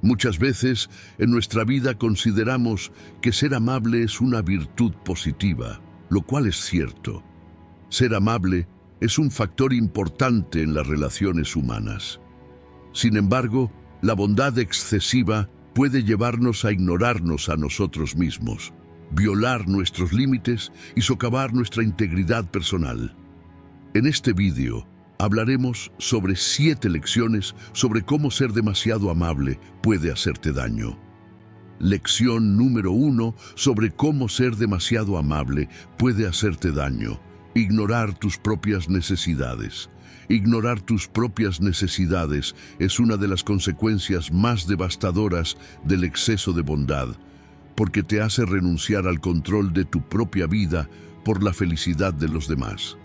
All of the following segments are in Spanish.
Muchas veces en nuestra vida consideramos que ser amable es una virtud positiva, lo cual es cierto. Ser amable es un factor importante en las relaciones humanas. Sin embargo, la bondad excesiva puede llevarnos a ignorarnos a nosotros mismos, violar nuestros límites y socavar nuestra integridad personal. En este vídeo hablaremos sobre 7 lecciones sobre cómo ser demasiado amable puede hacerte daño. Lección número 1 sobre cómo ser demasiado amable puede hacerte daño. Ignorar tus propias necesidades. Ignorar tus propias necesidades es una de las consecuencias más devastadoras del exceso de bondad, porque te hace renunciar al control de tu propia vida por la felicidad de los demás.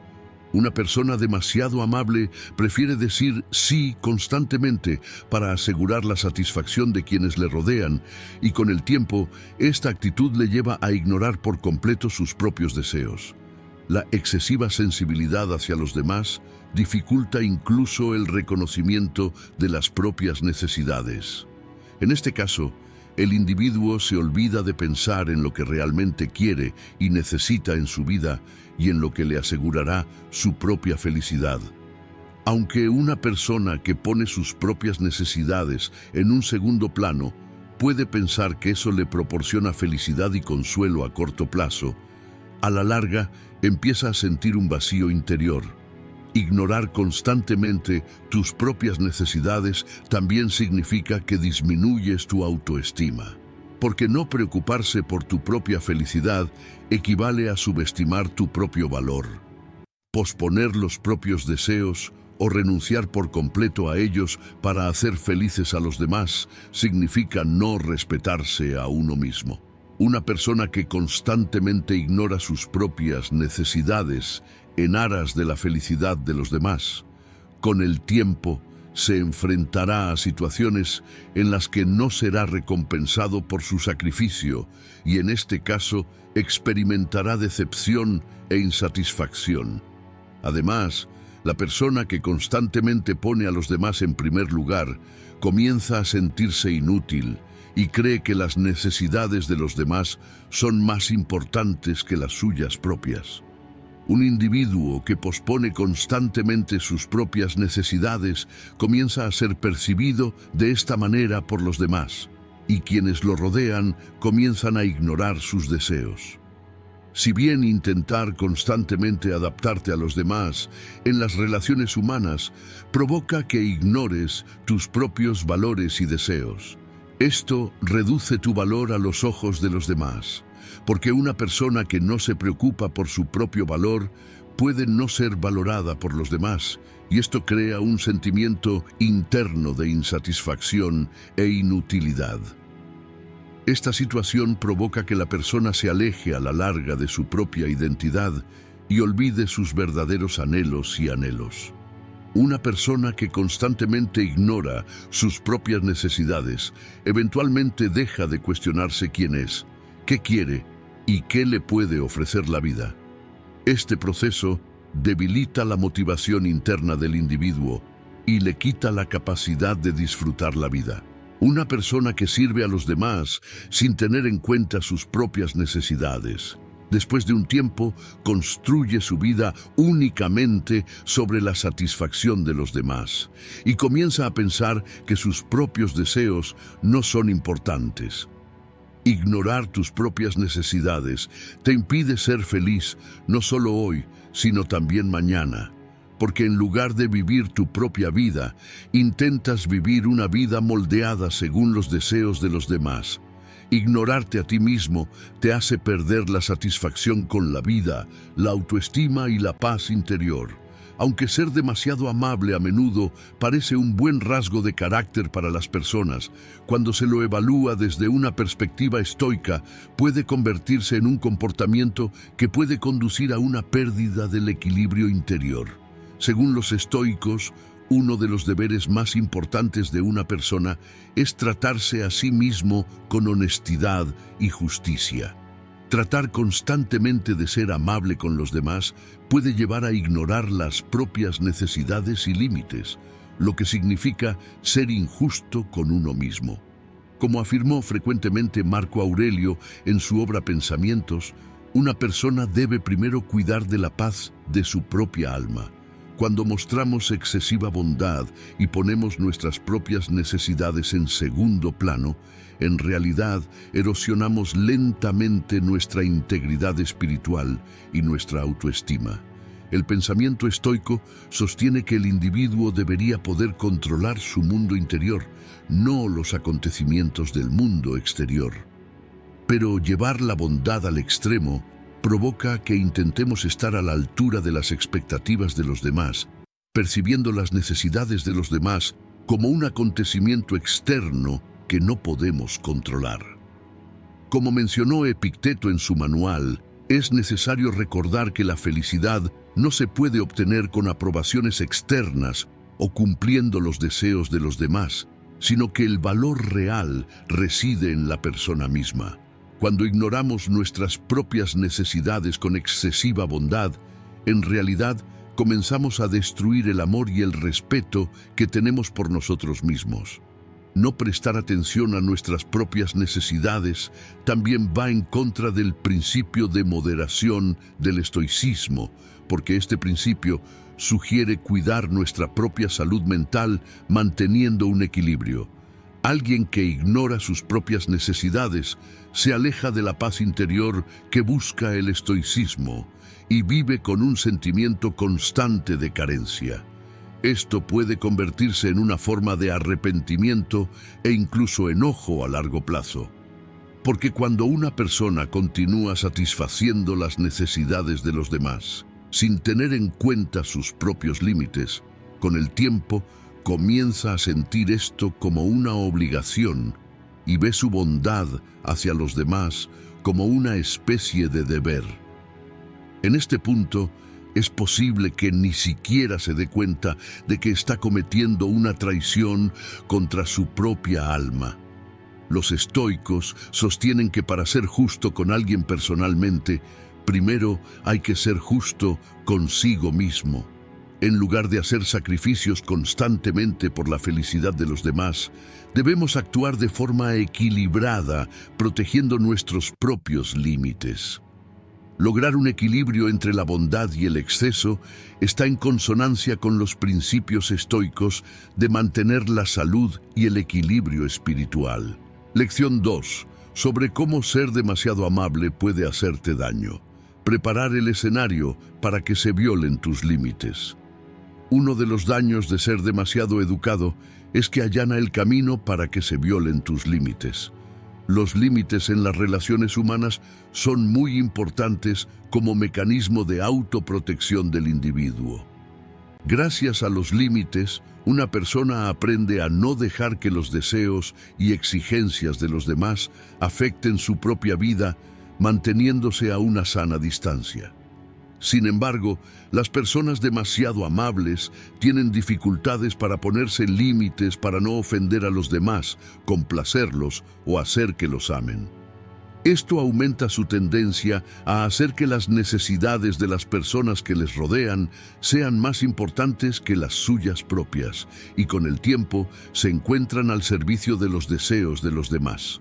Una persona demasiado amable prefiere decir sí constantemente para asegurar la satisfacción de quienes le rodean, y con el tiempo, esta actitud le lleva a ignorar por completo sus propios deseos. La excesiva sensibilidad hacia los demás dificulta incluso el reconocimiento de las propias necesidades. En este caso, el individuo se olvida de pensar en lo que realmente quiere y necesita en su vida y en lo que le asegurará su propia felicidad. Aunque una persona que pone sus propias necesidades en un segundo plano puede pensar que eso le proporciona felicidad y consuelo a corto plazo, a la larga empieza a sentir un vacío interior. Ignorar constantemente tus propias necesidades también significa que disminuyes tu autoestima, porque no preocuparse por tu propia felicidad equivale a subestimar tu propio valor. Posponer los propios deseos o renunciar por completo a ellos para hacer felices a los demás significa no respetarse a uno mismo. Una persona que constantemente ignora sus propias necesidades en aras de la felicidad de los demás, con el tiempo se enfrentará a situaciones en las que no será recompensado por su sacrificio y en este caso experimentará decepción e insatisfacción. Además, la persona que constantemente pone a los demás en primer lugar comienza a sentirse inútil y cree que las necesidades de los demás son más importantes que las suyas propias. Un individuo que pospone constantemente sus propias necesidades comienza a ser percibido de esta manera por los demás, y quienes lo rodean comienzan a ignorar sus deseos. Si bien intentar constantemente adaptarte a los demás en las relaciones humanas provoca que ignores tus propios valores y deseos, esto reduce tu valor a los ojos de los demás, porque una persona que no se preocupa por su propio valor puede no ser valorada por los demás, y esto crea un sentimiento interno de insatisfacción e inutilidad. Esta situación provoca que la persona se aleje a la larga de su propia identidad y olvide sus verdaderos anhelos y anhelos. Una persona que constantemente ignora sus propias necesidades eventualmente deja de cuestionarse quién es, qué quiere y qué le puede ofrecer la vida. Este proceso debilita la motivación interna del individuo y le quita la capacidad de disfrutar la vida. Una persona que sirve a los demás sin tener en cuenta sus propias necesidades, después de un tiempo construye su vida únicamente sobre la satisfacción de los demás y comienza a pensar que sus propios deseos no son importantes. Ignorar tus propias necesidades te impide ser feliz no solo hoy, sino también mañana, porque en lugar de vivir tu propia vida, intentas vivir una vida moldeada según los deseos de los demás. Ignorarte a ti mismo te hace perder la satisfacción con la vida, la autoestima y la paz interior. Aunque ser demasiado amable a menudo parece un buen rasgo de carácter para las personas, cuando se lo evalúa desde una perspectiva estoica, puede convertirse en un comportamiento que puede conducir a una pérdida del equilibrio interior. Según los estoicos, uno de los deberes más importantes de una persona es tratarse a sí mismo con honestidad y justicia. Tratar constantemente de ser amable con los demás puede llevar a ignorar las propias necesidades y límites, lo que significa ser injusto con uno mismo. Como afirmó frecuentemente Marco Aurelio en su obra Pensamientos, una persona debe primero cuidar de la paz de su propia alma. Cuando mostramos excesiva bondad y ponemos nuestras propias necesidades en segundo plano, en realidad erosionamos lentamente nuestra integridad espiritual y nuestra autoestima. El pensamiento estoico sostiene que el individuo debería poder controlar su mundo interior, no los acontecimientos del mundo exterior. Pero llevar la bondad al extremo provoca que intentemos estar a la altura de las expectativas de los demás, percibiendo las necesidades de los demás como un acontecimiento externo que no podemos controlar. Como mencionó Epicteto en su manual, es necesario recordar que la felicidad no se puede obtener con aprobaciones externas o cumpliendo los deseos de los demás, sino que el valor real reside en la persona misma. Cuando ignoramos nuestras propias necesidades con excesiva bondad, en realidad comenzamos a destruir el amor y el respeto que tenemos por nosotros mismos. No prestar atención a nuestras propias necesidades también va en contra del principio de moderación del estoicismo, porque este principio sugiere cuidar nuestra propia salud mental manteniendo un equilibrio. Alguien que ignora sus propias necesidades se aleja de la paz interior que busca el estoicismo y vive con un sentimiento constante de carencia. Esto puede convertirse en una forma de arrepentimiento e incluso enojo a largo plazo. Porque cuando una persona continúa satisfaciendo las necesidades de los demás, sin tener en cuenta sus propios límites, con el tiempo comienza a sentir esto como una obligación y ve su bondad hacia los demás como una especie de deber. En este punto, es posible que ni siquiera se dé cuenta de que está cometiendo una traición contra su propia alma. Los estoicos sostienen que para ser justo con alguien personalmente, primero hay que ser justo consigo mismo. En lugar de hacer sacrificios constantemente por la felicidad de los demás, debemos actuar de forma equilibrada, protegiendo nuestros propios límites. Lograr un equilibrio entre la bondad y el exceso está en consonancia con los principios estoicos de mantener la salud y el equilibrio espiritual. Lección 2. Sobre cómo ser demasiado amable puede hacerte daño. Preparar el escenario para que se violen tus límites. Uno de los daños de ser demasiado educado es que allana el camino para que se violen tus límites. Los límites en las relaciones humanas son muy importantes como mecanismo de autoprotección del individuo. Gracias a los límites, una persona aprende a no dejar que los deseos y exigencias de los demás afecten su propia vida, manteniéndose a una sana distancia. Sin embargo, las personas demasiado amables tienen dificultades para ponerse límites para no ofender a los demás, complacerlos o hacer que los amen. Esto aumenta su tendencia a hacer que las necesidades de las personas que les rodean sean más importantes que las suyas propias, y con el tiempo se encuentran al servicio de los deseos de los demás.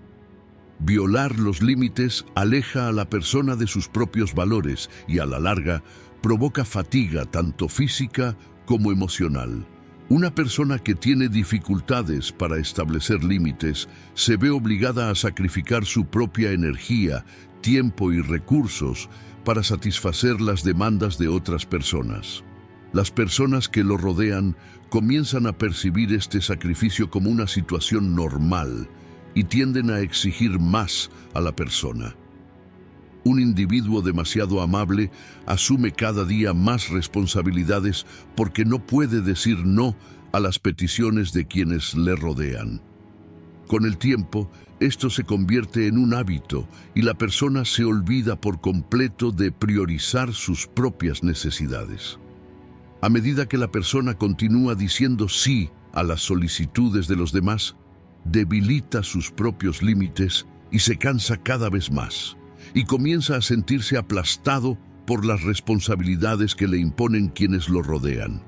Violar los límites aleja a la persona de sus propios valores y a la larga provoca fatiga tanto física como emocional. Una persona que tiene dificultades para establecer límites se ve obligada a sacrificar su propia energía, tiempo y recursos para satisfacer las demandas de otras personas. Las personas que lo rodean comienzan a percibir este sacrificio como una situación normal y tienden a exigir más a la persona. Un individuo demasiado amable asume cada día más responsabilidades porque no puede decir no a las peticiones de quienes le rodean. Con el tiempo, esto se convierte en un hábito y la persona se olvida por completo de priorizar sus propias necesidades. A medida que la persona continúa diciendo sí a las solicitudes de los demás, debilita sus propios límites y se cansa cada vez más, y comienza a sentirse aplastado por las responsabilidades que le imponen quienes lo rodean.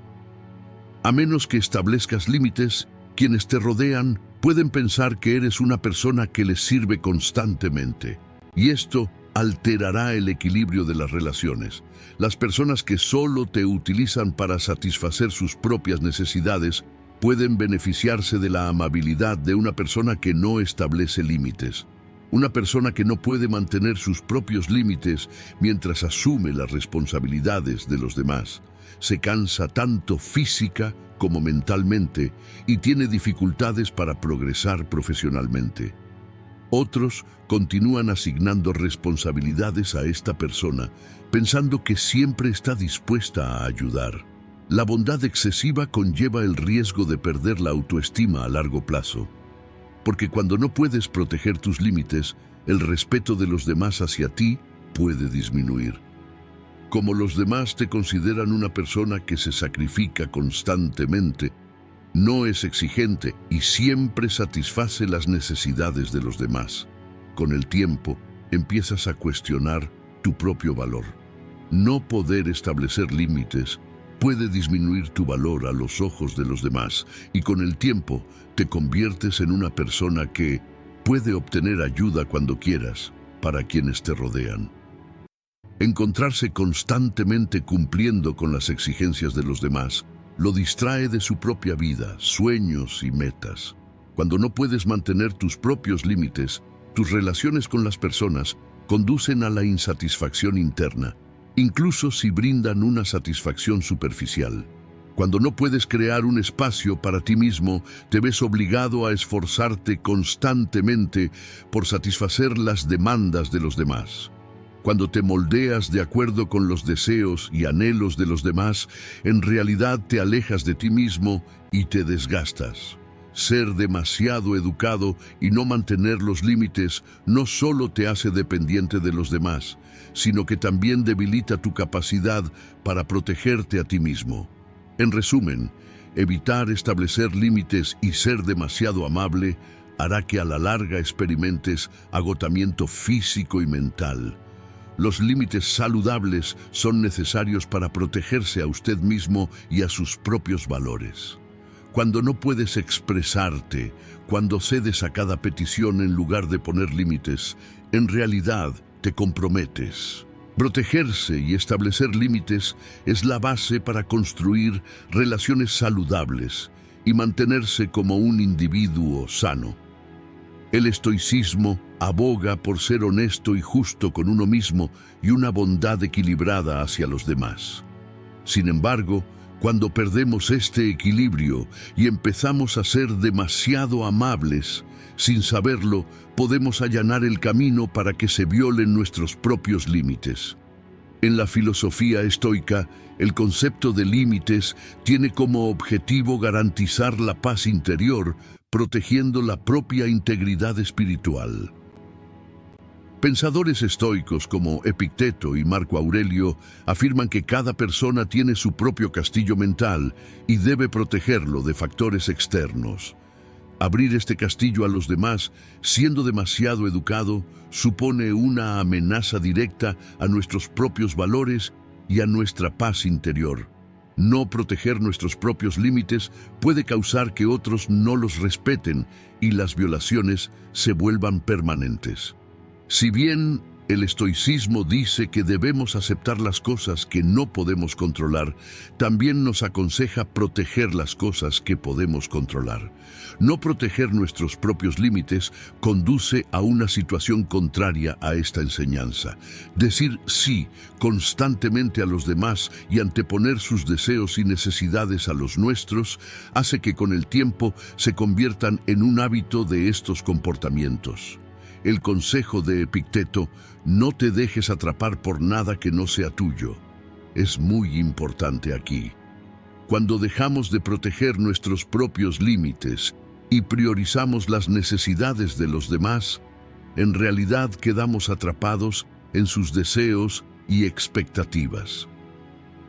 A menos que establezcas límites, Quienes te rodean pueden pensar que eres una persona que les sirve constantemente, y esto alterará el equilibrio de las relaciones. Las personas que solo te utilizan para satisfacer sus propias necesidades pueden beneficiarse de la amabilidad de una persona que no establece límites. Una persona que no puede mantener sus propios límites mientras asume las responsabilidades de los demás. Se cansa tanto física como mentalmente y tiene dificultades para progresar profesionalmente. Otros continúan asignando responsabilidades a esta persona, pensando que siempre está dispuesta a ayudar. La bondad excesiva conlleva el riesgo de perder la autoestima a largo plazo, porque cuando no puedes proteger tus límites, el respeto de los demás hacia ti puede disminuir. Como los demás te consideran una persona que se sacrifica constantemente, no es exigente y siempre satisface las necesidades de los demás. Con el tiempo, empiezas a cuestionar tu propio valor. No poder establecer límites puede disminuir tu valor a los ojos de los demás y con el tiempo te conviertes en una persona que puede obtener ayuda cuando quieras para quienes te rodean. Encontrarse constantemente cumpliendo con las exigencias de los demás lo distrae de su propia vida, sueños y metas. Cuando no puedes mantener tus propios límites, tus relaciones con las personas conducen a la insatisfacción interna, incluso si brindan una satisfacción superficial. Cuando no puedes crear un espacio para ti mismo, te ves obligado a esforzarte constantemente por satisfacer las demandas de los demás. Cuando te moldeas de acuerdo con los deseos y anhelos de los demás, en realidad te alejas de ti mismo y te desgastas. Ser demasiado educado y no mantener los límites no solo te hace dependiente de los demás, sino que también debilita tu capacidad para protegerte a ti mismo. En resumen, evitar establecer límites y ser demasiado amable hará que a la larga experimentes agotamiento físico y mental. Los límites saludables son necesarios para protegerse a usted mismo y a sus propios valores. Cuando no puedes expresarte, cuando cedes a cada petición en lugar de poner límites, en realidad te comprometes. Protegerse y establecer límites es la base para construir relaciones saludables y mantenerse como un individuo sano. El estoicismo aboga por ser honesto y justo con uno mismo y una bondad equilibrada hacia los demás. Sin embargo, cuando perdemos este equilibrio y empezamos a ser demasiado amables, sin saberlo, podemos allanar el camino para que se violen nuestros propios límites. En la filosofía estoica, el concepto de límites tiene como objetivo garantizar la paz interior, protegiendo la propia integridad espiritual. Pensadores estoicos como Epicteto y Marco Aurelio afirman que cada persona tiene su propio castillo mental y debe protegerlo de factores externos. Abrir este castillo a los demás, siendo demasiado educado, supone una amenaza directa a nuestros propios valores y a nuestra paz interior. No proteger nuestros propios límites puede causar que otros no los respeten y las violaciones se vuelvan permanentes. Si bien el estoicismo dice que debemos aceptar las cosas que no podemos controlar, también nos aconseja proteger las cosas que podemos controlar. No proteger nuestros propios límites conduce a una situación contraria a esta enseñanza. Decir sí constantemente a los demás y anteponer sus deseos y necesidades a los nuestros hace que con el tiempo se conviertan en un hábito de estos comportamientos. El consejo de Epicteto, no te dejes atrapar por nada que no sea tuyo, es muy importante aquí. Cuando dejamos de proteger nuestros propios límites y priorizamos las necesidades de los demás, en realidad quedamos atrapados en sus deseos y expectativas.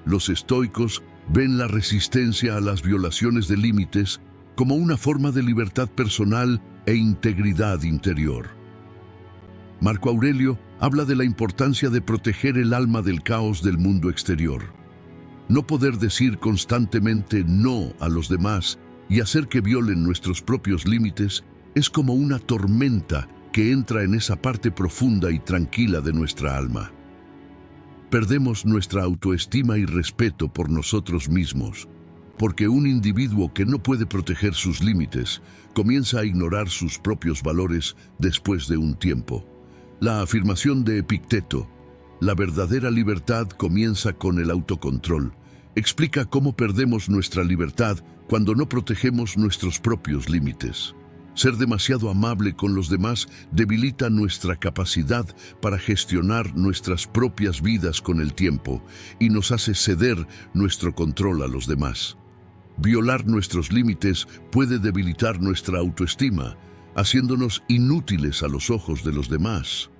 Los estoicos ven la resistencia a las violaciones de límites como una forma de libertad personal e integridad interior. Marco Aurelio habla de la importancia de proteger el alma del caos del mundo exterior. No poder decir constantemente no a los demás Y hacer que violen nuestros propios límites es como una tormenta que entra en esa parte profunda y tranquila de nuestra alma. Perdemos nuestra autoestima y respeto por nosotros mismos, porque un individuo que no puede proteger sus límites comienza a ignorar sus propios valores después de un tiempo. La afirmación de Epicteto, la verdadera libertad comienza con el autocontrol, explica cómo perdemos nuestra libertad cuando no protegemos nuestros propios límites. Ser demasiado amable con los demás debilita nuestra capacidad para gestionar nuestras propias vidas con el tiempo y nos hace ceder nuestro control a los demás. Violar nuestros límites puede debilitar nuestra autoestima, haciéndonos inútiles a los ojos de los demás.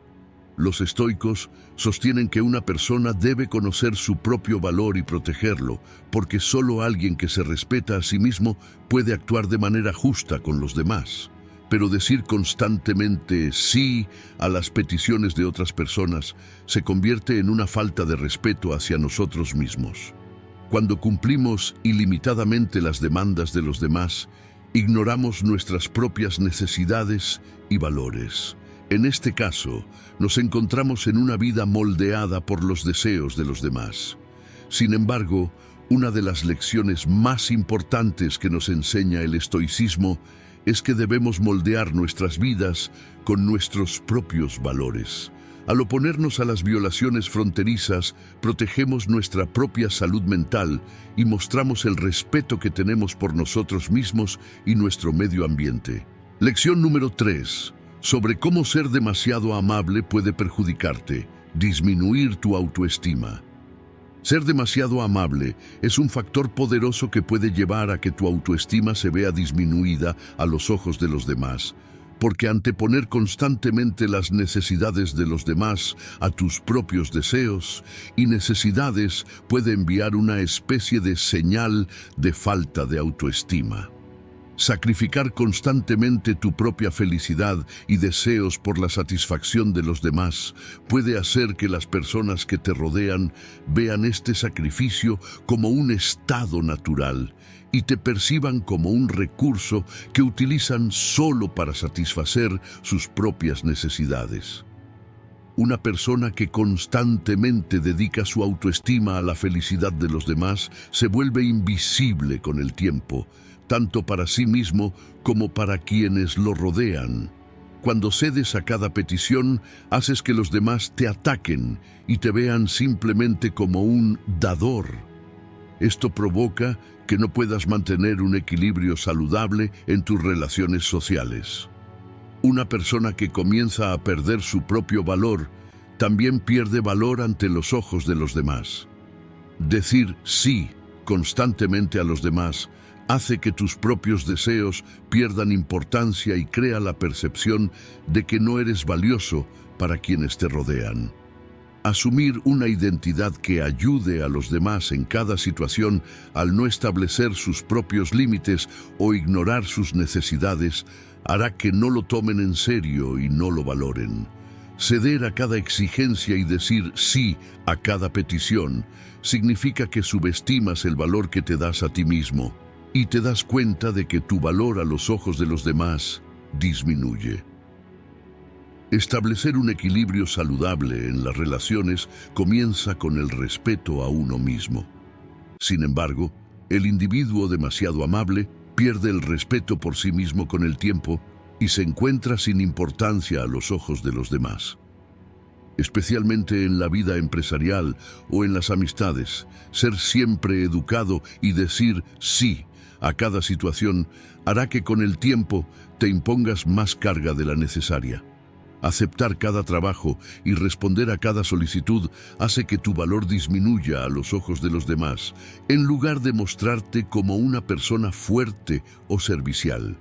Los estoicos sostienen que una persona debe conocer su propio valor y protegerlo, porque solo alguien que se respeta a sí mismo puede actuar de manera justa con los demás. Pero decir constantemente sí a las peticiones de otras personas se convierte en una falta de respeto hacia nosotros mismos. Cuando cumplimos ilimitadamente las demandas de los demás, ignoramos nuestras propias necesidades y valores. En este caso, nos encontramos en una vida moldeada por los deseos de los demás. Sin embargo, una de las lecciones más importantes que nos enseña el estoicismo es que debemos moldear nuestras vidas con nuestros propios valores. Al oponernos a las violaciones fronterizas, protegemos nuestra propia salud mental y mostramos el respeto que tenemos por nosotros mismos y nuestro medio ambiente. Lección número 3. Sobre cómo ser demasiado amable puede perjudicarte, disminuir tu autoestima. Ser demasiado amable es un factor poderoso que puede llevar a que tu autoestima se vea disminuida a los ojos de los demás, porque anteponer constantemente las necesidades de los demás a tus propios deseos y necesidades puede enviar una especie de señal de falta de autoestima. Sacrificar constantemente tu propia felicidad y deseos por la satisfacción de los demás puede hacer que las personas que te rodean vean este sacrificio como un estado natural y te perciban como un recurso que utilizan solo para satisfacer sus propias necesidades. Una persona que constantemente dedica su autoestima a la felicidad de los demás se vuelve invisible con el tiempo, tanto para sí mismo como para quienes lo rodean. Cuando cedes a cada petición, haces que los demás te ataquen y te vean simplemente como un dador. Esto provoca que no puedas mantener un equilibrio saludable en tus relaciones sociales. Una persona que comienza a perder su propio valor también pierde valor ante los ojos de los demás. Decir sí constantemente a los demás hace que tus propios deseos pierdan importancia y crea la percepción de que no eres valioso para quienes te rodean. Asumir una identidad que ayude a los demás en cada situación al no establecer sus propios límites o ignorar sus necesidades hará que no lo tomen en serio y no lo valoren. Ceder a cada exigencia y decir sí a cada petición significa que subestimas el valor que te das a ti mismo y te das cuenta de que tu valor a los ojos de los demás disminuye. Establecer un equilibrio saludable en las relaciones comienza con el respeto a uno mismo. Sin embargo, el individuo demasiado amable pierde el respeto por sí mismo con el tiempo y se encuentra sin importancia a los ojos de los demás. Especialmente en la vida empresarial o en las amistades, ser siempre educado y decir sí a cada situación hará que con el tiempo te impongas más carga de la necesaria. Aceptar cada trabajo y responder a cada solicitud hace que tu valor disminuya a los ojos de los demás, en lugar de mostrarte como una persona fuerte o servicial.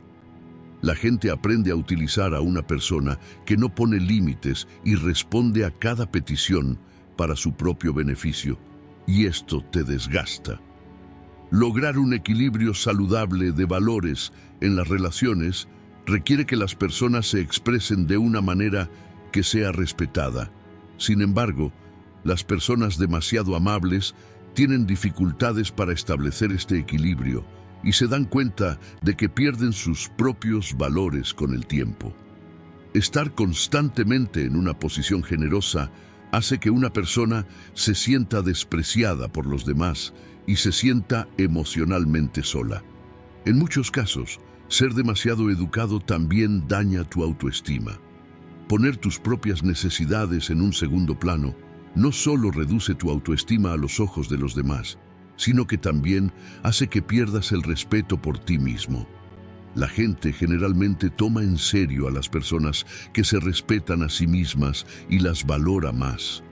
La gente aprende a utilizar a una persona que no pone límites y responde a cada petición para su propio beneficio, y esto te desgasta. Lograr un equilibrio saludable de valores en las relaciones requiere que las personas se expresen de una manera que sea respetada. Sin embargo, las personas demasiado amables tienen dificultades para establecer este equilibrio, y se dan cuenta de que pierden sus propios valores con el tiempo. Estar constantemente en una posición generosa hace que una persona se sienta despreciada por los demás y se sienta emocionalmente sola. En muchos casos, ser demasiado educado también daña tu autoestima. Poner tus propias necesidades en un segundo plano no solo reduce tu autoestima a los ojos de los demás, sino que también hace que pierdas el respeto por ti mismo. La gente generalmente toma en serio a las personas que se respetan a sí mismas y las valora más.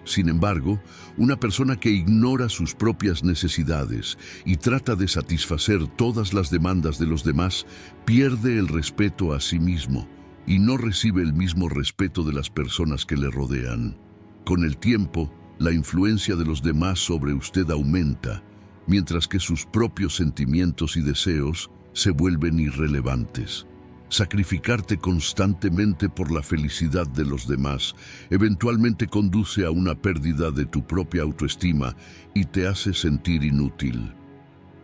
Sin embargo, una persona que ignora sus propias necesidades y trata de satisfacer todas las demandas de los demás, pierde el respeto a sí mismo y no recibe el mismo respeto de las personas que le rodean. Con el tiempo, la influencia de los demás sobre usted aumenta, mientras que sus propios sentimientos y deseos se vuelven irrelevantes. Sacrificarte constantemente por la felicidad de los demás eventualmente conduce a una pérdida de tu propia autoestima y te hace sentir inútil.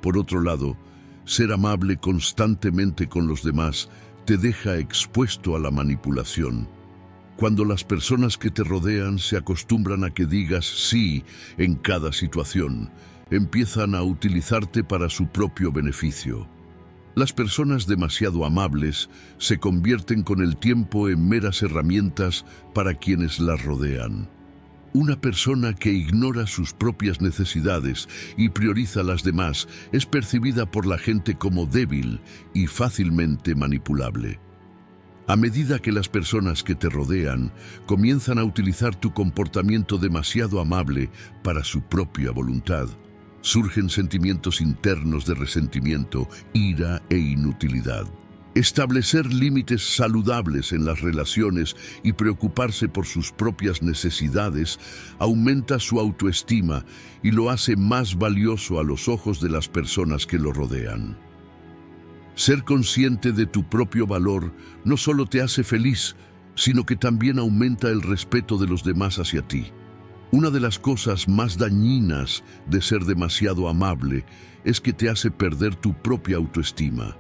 Por otro lado, ser amable constantemente con los demás te deja expuesto a la manipulación. Cuando las personas que te rodean se acostumbran a que digas sí en cada situación, empiezan a utilizarte para su propio beneficio. Las personas demasiado amables se convierten con el tiempo en meras herramientas para quienes las rodean. Una persona que ignora sus propias necesidades y prioriza las demás es percibida por la gente como débil y fácilmente manipulable. A medida que las personas que te rodean comienzan a utilizar tu comportamiento demasiado amable para su propia voluntad, surgen sentimientos internos de resentimiento, ira e inutilidad. Establecer límites saludables en las relaciones y preocuparse por sus propias necesidades aumenta su autoestima y lo hace más valioso a los ojos de las personas que lo rodean. Ser consciente de tu propio valor no solo te hace feliz, sino que también aumenta el respeto de los demás hacia ti. Una de las cosas más dañinas de ser demasiado amable es que te hace perder tu propia autoestima.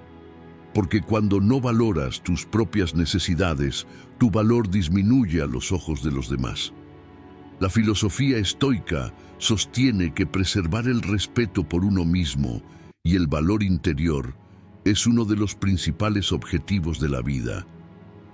Porque cuando no valoras tus propias necesidades, tu valor disminuye a los ojos de los demás. La filosofía estoica sostiene que preservar el respeto por uno mismo y el valor interior es uno de los principales objetivos de la vida.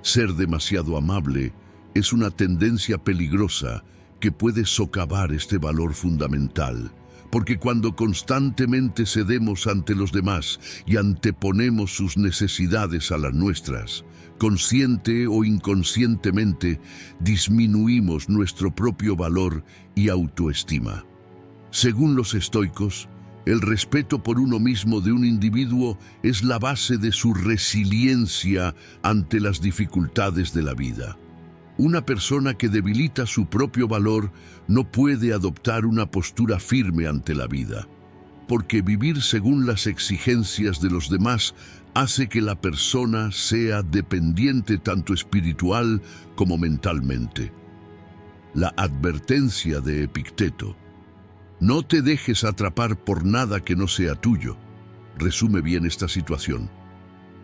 Ser demasiado amable es una tendencia peligrosa que puede socavar este valor fundamental, porque cuando constantemente cedemos ante los demás y anteponemos sus necesidades a las nuestras, consciente o inconscientemente disminuimos nuestro propio valor y autoestima. Según los estoicos, el respeto por uno mismo de un individuo es la base de su resiliencia ante las dificultades de la vida. Una persona que debilita su propio valor no puede adoptar una postura firme ante la vida, porque vivir según las exigencias de los demás hace que la persona sea dependiente tanto espiritual como mentalmente. La advertencia de Epicteto: no te dejes atrapar por nada que no sea tuyo, resume bien esta situación.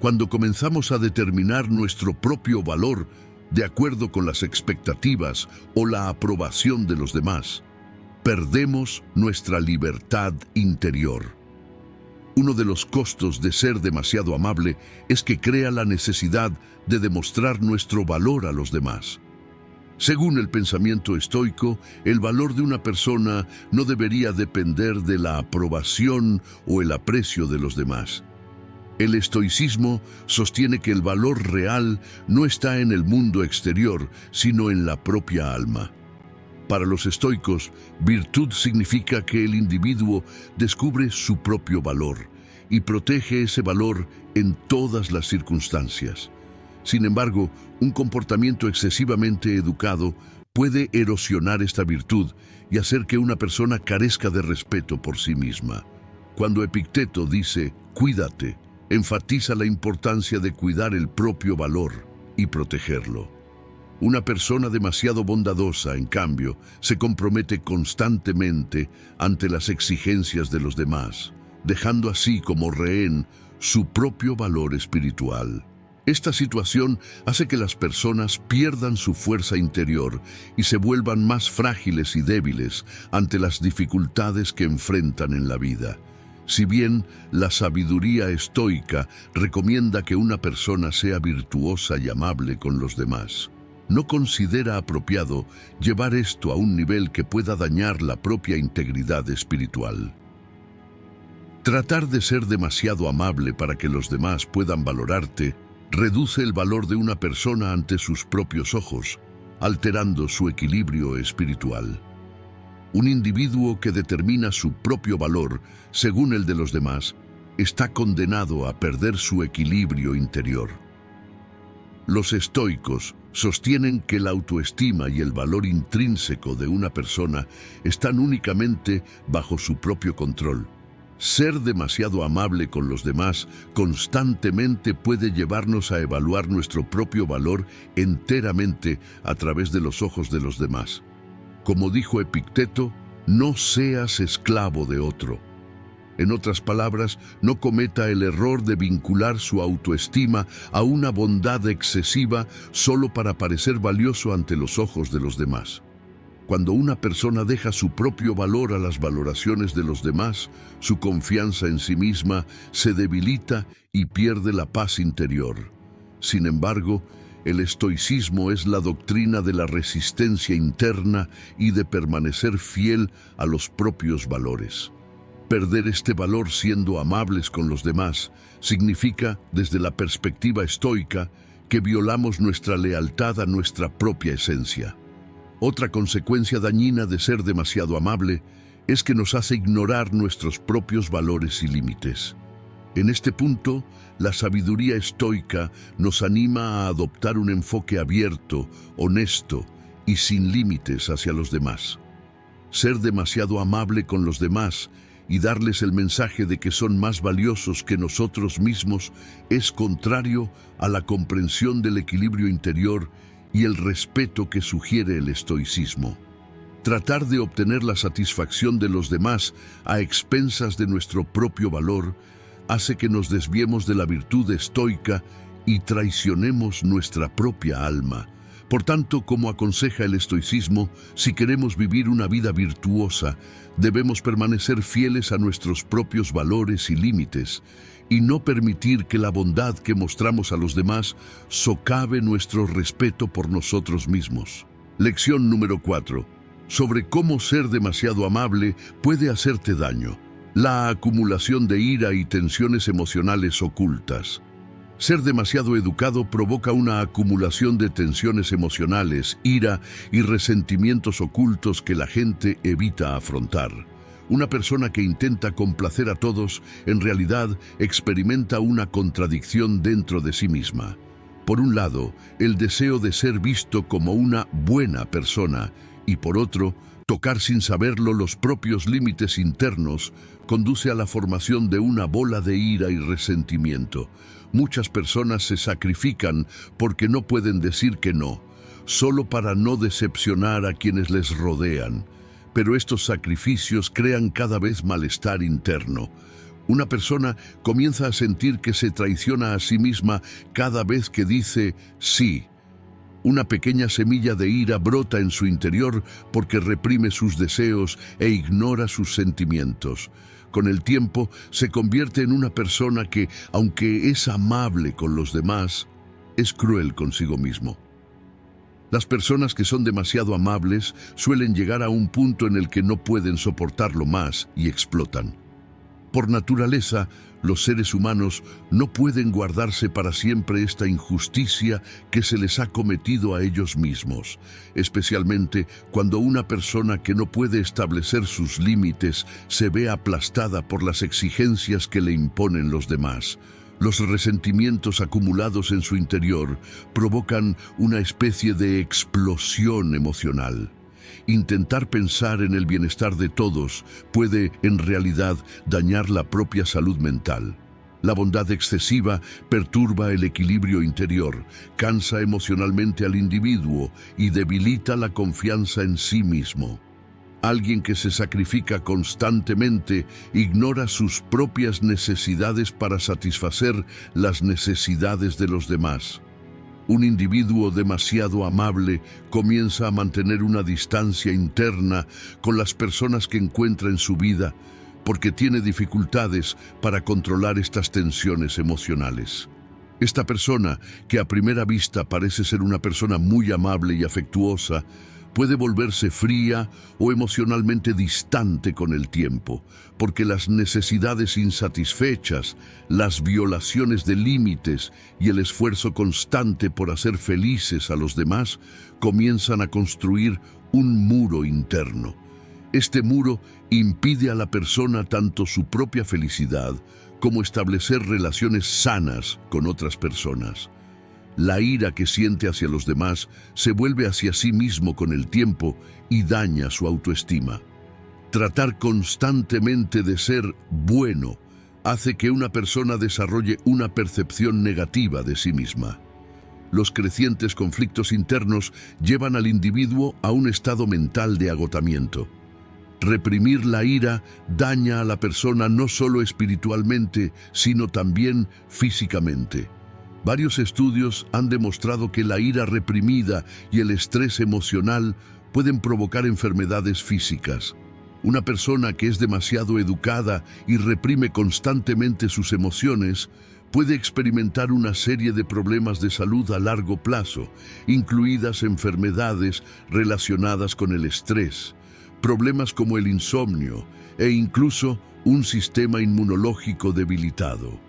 Cuando comenzamos a determinar nuestro propio valor de acuerdo con las expectativas o la aprobación de los demás, perdemos nuestra libertad interior. Uno de los costos de ser demasiado amable es que crea la necesidad de demostrar nuestro valor a los demás. Según el pensamiento estoico, el valor de una persona no debería depender de la aprobación o el aprecio de los demás. El estoicismo sostiene que el valor real no está en el mundo exterior, sino en la propia alma. Para los estoicos, virtud significa que el individuo descubre su propio valor y protege ese valor en todas las circunstancias. Sin embargo, un comportamiento excesivamente educado puede erosionar esta virtud y hacer que una persona carezca de respeto por sí misma. Cuando Epicteto dice «cuídate», enfatiza la importancia de cuidar el propio valor y protegerlo. Una persona demasiado bondadosa, en cambio, se compromete constantemente ante las exigencias de los demás, dejando así como rehén su propio valor espiritual. Esta situación hace que las personas pierdan su fuerza interior y se vuelvan más frágiles y débiles ante las dificultades que enfrentan en la vida. Si bien la sabiduría estoica recomienda que una persona sea virtuosa y amable con los demás, no considera apropiado llevar esto a un nivel que pueda dañar la propia integridad espiritual. Tratar de ser demasiado amable para que los demás puedan valorarte reduce el valor de una persona ante sus propios ojos, alterando su equilibrio espiritual. Un individuo que determina su propio valor según el de los demás está condenado a perder su equilibrio interior. Los estoicos sostienen que la autoestima y el valor intrínseco de una persona están únicamente bajo su propio control. Ser demasiado amable con los demás constantemente puede llevarnos a evaluar nuestro propio valor enteramente a través de los ojos de los demás. Como dijo Epicteto, no seas esclavo de otro. En otras palabras, no cometa el error de vincular su autoestima a una bondad excesiva solo para parecer valioso ante los ojos de los demás. Cuando una persona deja su propio valor a las valoraciones de los demás, su confianza en sí misma se debilita y pierde la paz interior. Sin embargo, el estoicismo es la doctrina de la resistencia interna y de permanecer fiel a los propios valores. Perder este valor siendo amables con los demás significa, desde la perspectiva estoica, que violamos nuestra lealtad a nuestra propia esencia. Otra consecuencia dañina de ser demasiado amable es que nos hace ignorar nuestros propios valores y límites. En este punto, la sabiduría estoica nos anima a adoptar un enfoque abierto, honesto y sin límites hacia los demás. Ser demasiado amable con los demás y darles el mensaje de que son más valiosos que nosotros mismos es contrario a la comprensión del equilibrio interior y el respeto que sugiere el estoicismo. Tratar de obtener la satisfacción de los demás a expensas de nuestro propio valor hace que nos desviemos de la virtud estoica y traicionemos nuestra propia alma. Por tanto, como aconseja el estoicismo, si queremos vivir una vida virtuosa, debemos permanecer fieles a nuestros propios valores y límites, y no permitir que la bondad que mostramos a los demás socave nuestro respeto por nosotros mismos. Lección número 4. Sobre cómo ser demasiado amable puede hacerte daño. La acumulación de ira y tensiones emocionales ocultas. Ser demasiado educado provoca una acumulación de tensiones emocionales, ira y resentimientos ocultos que la gente evita afrontar. Una persona que intenta complacer a todos, en realidad experimenta una contradicción dentro de sí misma. Por un lado, el deseo de ser visto como una buena persona, y por otro, tocar sin saberlo los propios límites internos conduce a la formación de una bola de ira y resentimiento. Muchas personas se sacrifican porque no pueden decir que no, solo para no decepcionar a quienes les rodean. Pero estos sacrificios crean cada vez malestar interno. Una persona comienza a sentir que se traiciona a sí misma cada vez que dice sí. Una pequeña semilla de ira brota en su interior porque reprime sus deseos e ignora sus sentimientos. Con el tiempo se convierte en una persona que, aunque es amable con los demás, es cruel consigo mismo. Las personas que son demasiado amables suelen llegar a un punto en el que no pueden soportarlo más y explotan. Por naturaleza, los seres humanos no pueden guardarse para siempre esta injusticia que se les ha cometido a ellos mismos, especialmente cuando una persona que no puede establecer sus límites se ve aplastada por las exigencias que le imponen los demás. Los resentimientos acumulados en su interior provocan una especie de explosión emocional. Intentar pensar en el bienestar de todos puede, en realidad, dañar la propia salud mental. La bondad excesiva perturba el equilibrio interior, cansa emocionalmente al individuo y debilita la confianza en sí mismo. Alguien que se sacrifica constantemente ignora sus propias necesidades para satisfacer las necesidades de los demás. Un individuo demasiado amable comienza a mantener una distancia interna con las personas que encuentra en su vida porque tiene dificultades para controlar estas tensiones emocionales. Esta persona, que a primera vista parece ser una persona muy amable y afectuosa, puede volverse fría o emocionalmente distante con el tiempo, porque las necesidades insatisfechas, las violaciones de límites y el esfuerzo constante por hacer felices a los demás comienzan a construir un muro interno. Este muro impide a la persona tanto su propia felicidad como establecer relaciones sanas con otras personas. La ira que siente hacia los demás se vuelve hacia sí mismo con el tiempo y daña su autoestima. Tratar constantemente de ser bueno hace que una persona desarrolle una percepción negativa de sí misma. Los crecientes conflictos internos llevan al individuo a un estado mental de agotamiento. Reprimir la ira daña a la persona no solo espiritualmente, sino también físicamente. Varios estudios han demostrado que la ira reprimida y el estrés emocional pueden provocar enfermedades físicas. Una persona que es demasiado educada y reprime constantemente sus emociones puede experimentar una serie de problemas de salud a largo plazo, incluidas enfermedades relacionadas con el estrés, problemas como el insomnio e incluso un sistema inmunológico debilitado.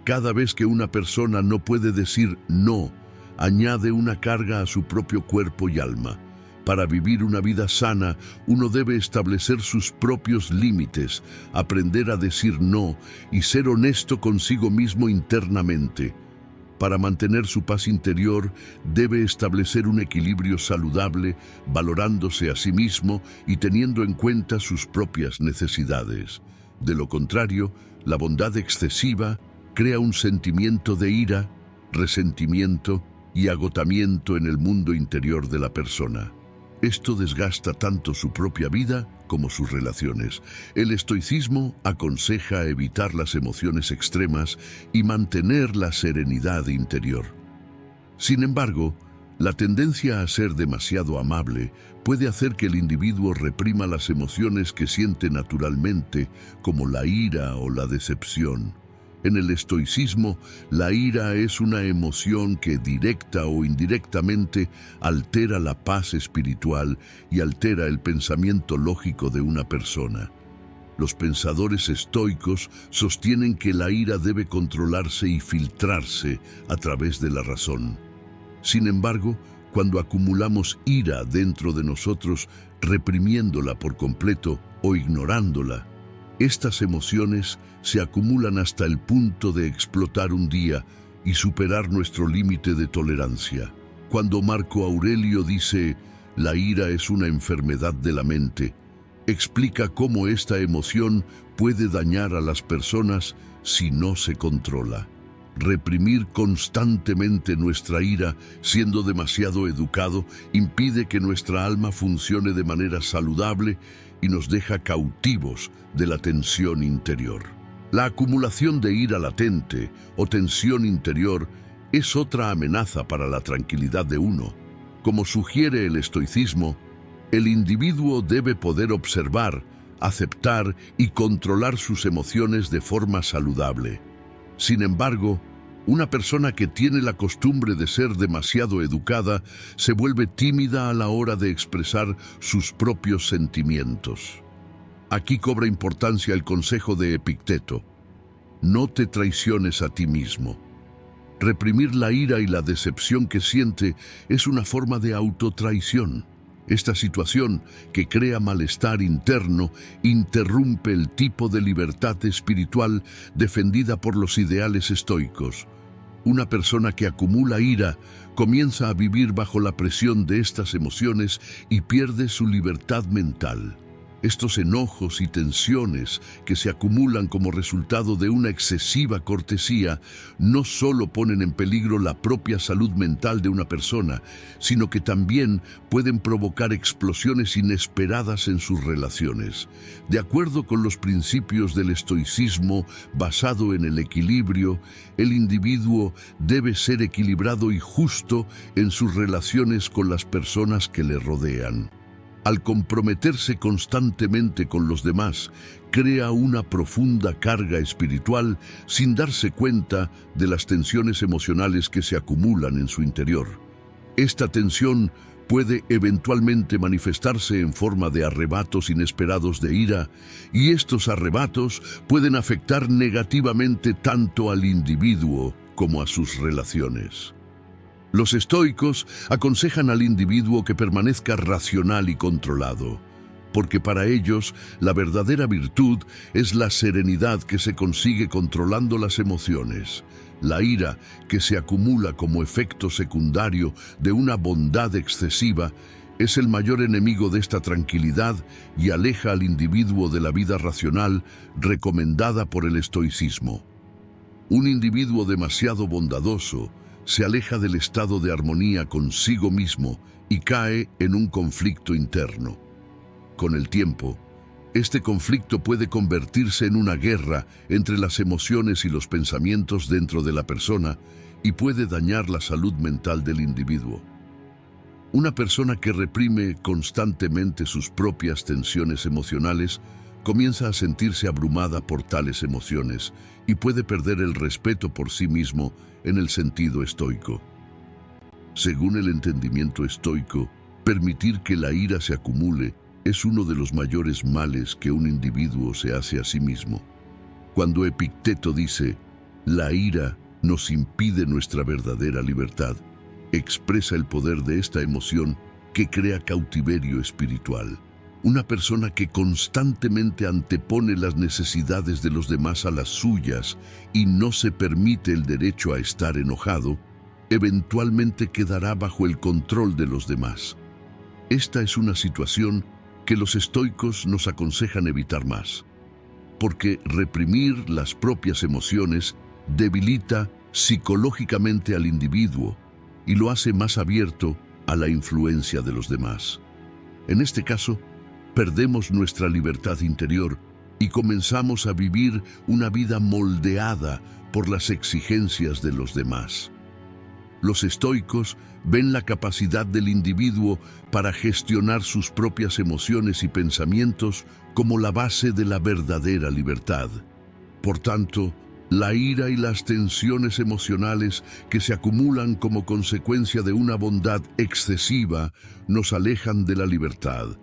Cada vez que una persona no puede decir no, añade una carga a su propio cuerpo y alma. Para vivir una vida sana, uno debe establecer sus propios límites, aprender a decir no y ser honesto consigo mismo internamente. Para mantener su paz interior, debe establecer un equilibrio saludable, valorándose a sí mismo y teniendo en cuenta sus propias necesidades. De lo contrario, la bondad excesiva crea un sentimiento de ira, resentimiento y agotamiento en el mundo interior de la persona. Esto desgasta tanto su propia vida como sus relaciones. El estoicismo aconseja evitar las emociones extremas y mantener la serenidad interior. Sin embargo, la tendencia a ser demasiado amable puede hacer que el individuo reprima las emociones que siente naturalmente, como la ira o la decepción. En el estoicismo, la ira es una emoción que directa o indirectamente altera la paz espiritual y altera el pensamiento lógico de una persona. Los pensadores estoicos sostienen que la ira debe controlarse y filtrarse a través de la razón. Sin embargo, cuando acumulamos ira dentro de nosotros, reprimiéndola por completo o ignorándola, estas emociones se acumulan hasta el punto de explotar un día y superar nuestro límite de tolerancia. Cuando Marco Aurelio dice, la ira es una enfermedad de la mente, explica cómo esta emoción puede dañar a las personas si no se controla. Reprimir constantemente nuestra ira, siendo demasiado educado, impide que nuestra alma funcione de manera saludable y nos deja cautivos de la tensión interior. La acumulación de ira latente o tensión interior es otra amenaza para la tranquilidad de uno. Como sugiere el estoicismo, el individuo debe poder observar, aceptar y controlar sus emociones de forma saludable. Sin embargo, una persona que tiene la costumbre de ser demasiado educada se vuelve tímida a la hora de expresar sus propios sentimientos. Aquí cobra importancia el consejo de Epicteto: no te traiciones a ti mismo. Reprimir la ira y la decepción que siente es una forma de autotraición. Esta situación, que crea malestar interno, interrumpe el tipo de libertad espiritual defendida por los ideales estoicos. Una persona que acumula ira comienza a vivir bajo la presión de estas emociones y pierde su libertad mental. Estos enojos y tensiones que se acumulan como resultado de una excesiva cortesía no solo ponen en peligro la propia salud mental de una persona, sino que también pueden provocar explosiones inesperadas en sus relaciones. De acuerdo con los principios del estoicismo basado en el equilibrio, el individuo debe ser equilibrado y justo en sus relaciones con las personas que le rodean. Al comprometerse constantemente con los demás, crea una profunda carga espiritual sin darse cuenta de las tensiones emocionales que se acumulan en su interior. Esta tensión puede eventualmente manifestarse en forma de arrebatos inesperados de ira, y estos arrebatos pueden afectar negativamente tanto al individuo como a sus relaciones. Los estoicos aconsejan al individuo que permanezca racional y controlado, porque para ellos la verdadera virtud es la serenidad que se consigue controlando las emociones. La ira, que se acumula como efecto secundario de una bondad excesiva, es el mayor enemigo de esta tranquilidad y aleja al individuo de la vida racional recomendada por el estoicismo. Un individuo demasiado bondadoso se aleja del estado de armonía consigo mismo y cae en un conflicto interno. Con el tiempo, este conflicto puede convertirse en una guerra entre las emociones y los pensamientos dentro de la persona y puede dañar la salud mental del individuo. Una persona que reprime constantemente sus propias tensiones emocionales comienza a sentirse abrumada por tales emociones y puede perder el respeto por sí mismo en el sentido estoico. Según el entendimiento estoico, permitir que la ira se acumule es uno de los mayores males que un individuo se hace a sí mismo. Cuando Epicteto dice, la ira nos impide nuestra verdadera libertad, expresa el poder de esta emoción que crea cautiverio espiritual. Una persona que constantemente antepone las necesidades de los demás a las suyas y no se permite el derecho a estar enojado, eventualmente quedará bajo el control de los demás. Esta es una situación que los estoicos nos aconsejan evitar más, porque reprimir las propias emociones debilita psicológicamente al individuo y lo hace más abierto a la influencia de los demás. En este caso, perdemos nuestra libertad interior y comenzamos a vivir una vida moldeada por las exigencias de los demás. Los estoicos ven la capacidad del individuo para gestionar sus propias emociones y pensamientos como la base de la verdadera libertad. Por tanto, la ira y las tensiones emocionales que se acumulan como consecuencia de una bondad excesiva nos alejan de la libertad,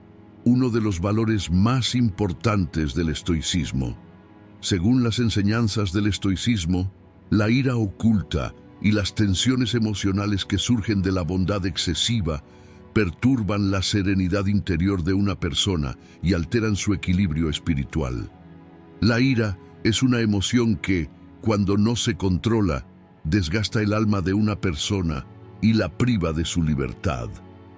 uno de los valores más importantes del estoicismo. Según las enseñanzas del estoicismo, la ira oculta y las tensiones emocionales que surgen de la bondad excesiva perturban la serenidad interior de una persona y alteran su equilibrio espiritual. La ira es una emoción que, cuando no se controla, desgasta el alma de una persona y la priva de su libertad.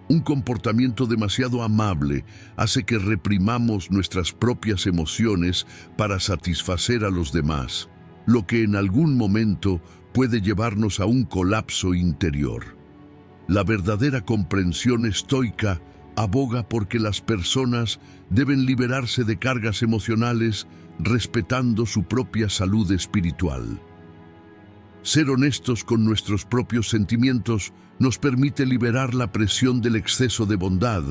Un comportamiento demasiado amable hace que reprimamos nuestras propias emociones para satisfacer a los demás, lo que en algún momento puede llevarnos a un colapso interior. La verdadera comprensión estoica aboga porque las personas deben liberarse de cargas emocionales respetando su propia salud espiritual. Ser honestos con nuestros propios sentimientos nos permite liberar la presión del exceso de bondad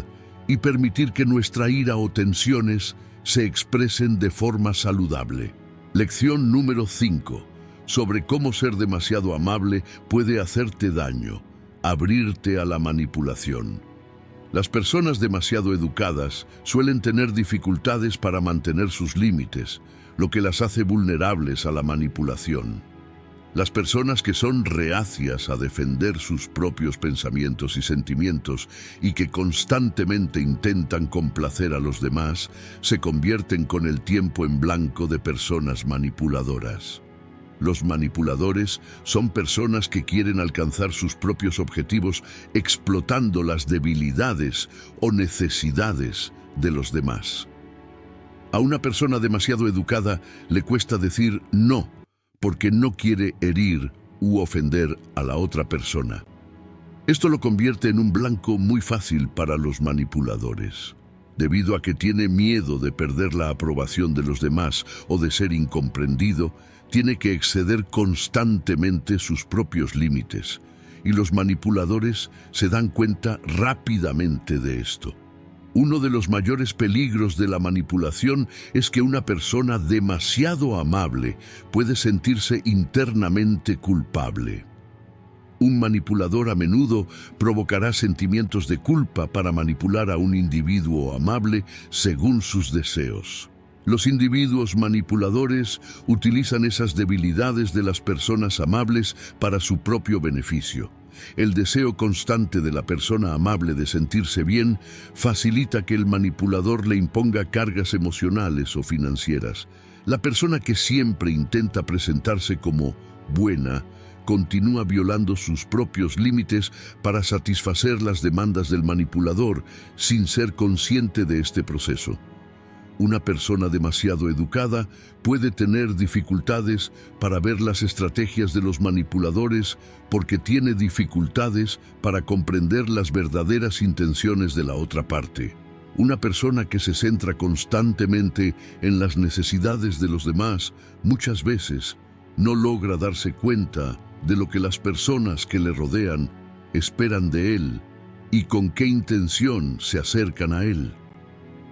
y permitir que nuestra ira o tensiones se expresen de forma saludable. Lección número 5. Sobre cómo ser demasiado amable puede hacerte daño, abrirte a la manipulación. Las personas demasiado educadas suelen tener dificultades para mantener sus límites, lo que las hace vulnerables a la manipulación. Las personas que son reacias a defender sus propios pensamientos y sentimientos y que constantemente intentan complacer a los demás, se convierten con el tiempo en blanco de personas manipuladoras. Los manipuladores son personas que quieren alcanzar sus propios objetivos explotando las debilidades o necesidades de los demás. A una persona demasiado educada le cuesta decir no, porque no quiere herir u ofender a la otra persona. Esto lo convierte en un blanco muy fácil para los manipuladores, debido a que tiene miedo de perder la aprobación de los demás o de ser incomprendido. Tiene que exceder constantemente sus propios límites, y los manipuladores se dan cuenta rápidamente de esto. Uno de los mayores peligros de la manipulación es que una persona demasiado amable puede sentirse internamente culpable. Un manipulador a menudo provocará sentimientos de culpa para manipular a un individuo amable según sus deseos. Los individuos manipuladores utilizan esas debilidades de las personas amables para su propio beneficio. El deseo constante de la persona amable de sentirse bien facilita que el manipulador le imponga cargas emocionales o financieras. La persona que siempre intenta presentarse como buena continúa violando sus propios límites para satisfacer las demandas del manipulador sin ser consciente de este proceso. Una persona demasiado educada puede tener dificultades para ver las estrategias de los manipuladores porque tiene dificultades para comprender las verdaderas intenciones de la otra parte. Una persona que se centra constantemente en las necesidades de los demás muchas veces no logra darse cuenta de lo que las personas que le rodean esperan de él y con qué intención se acercan a él.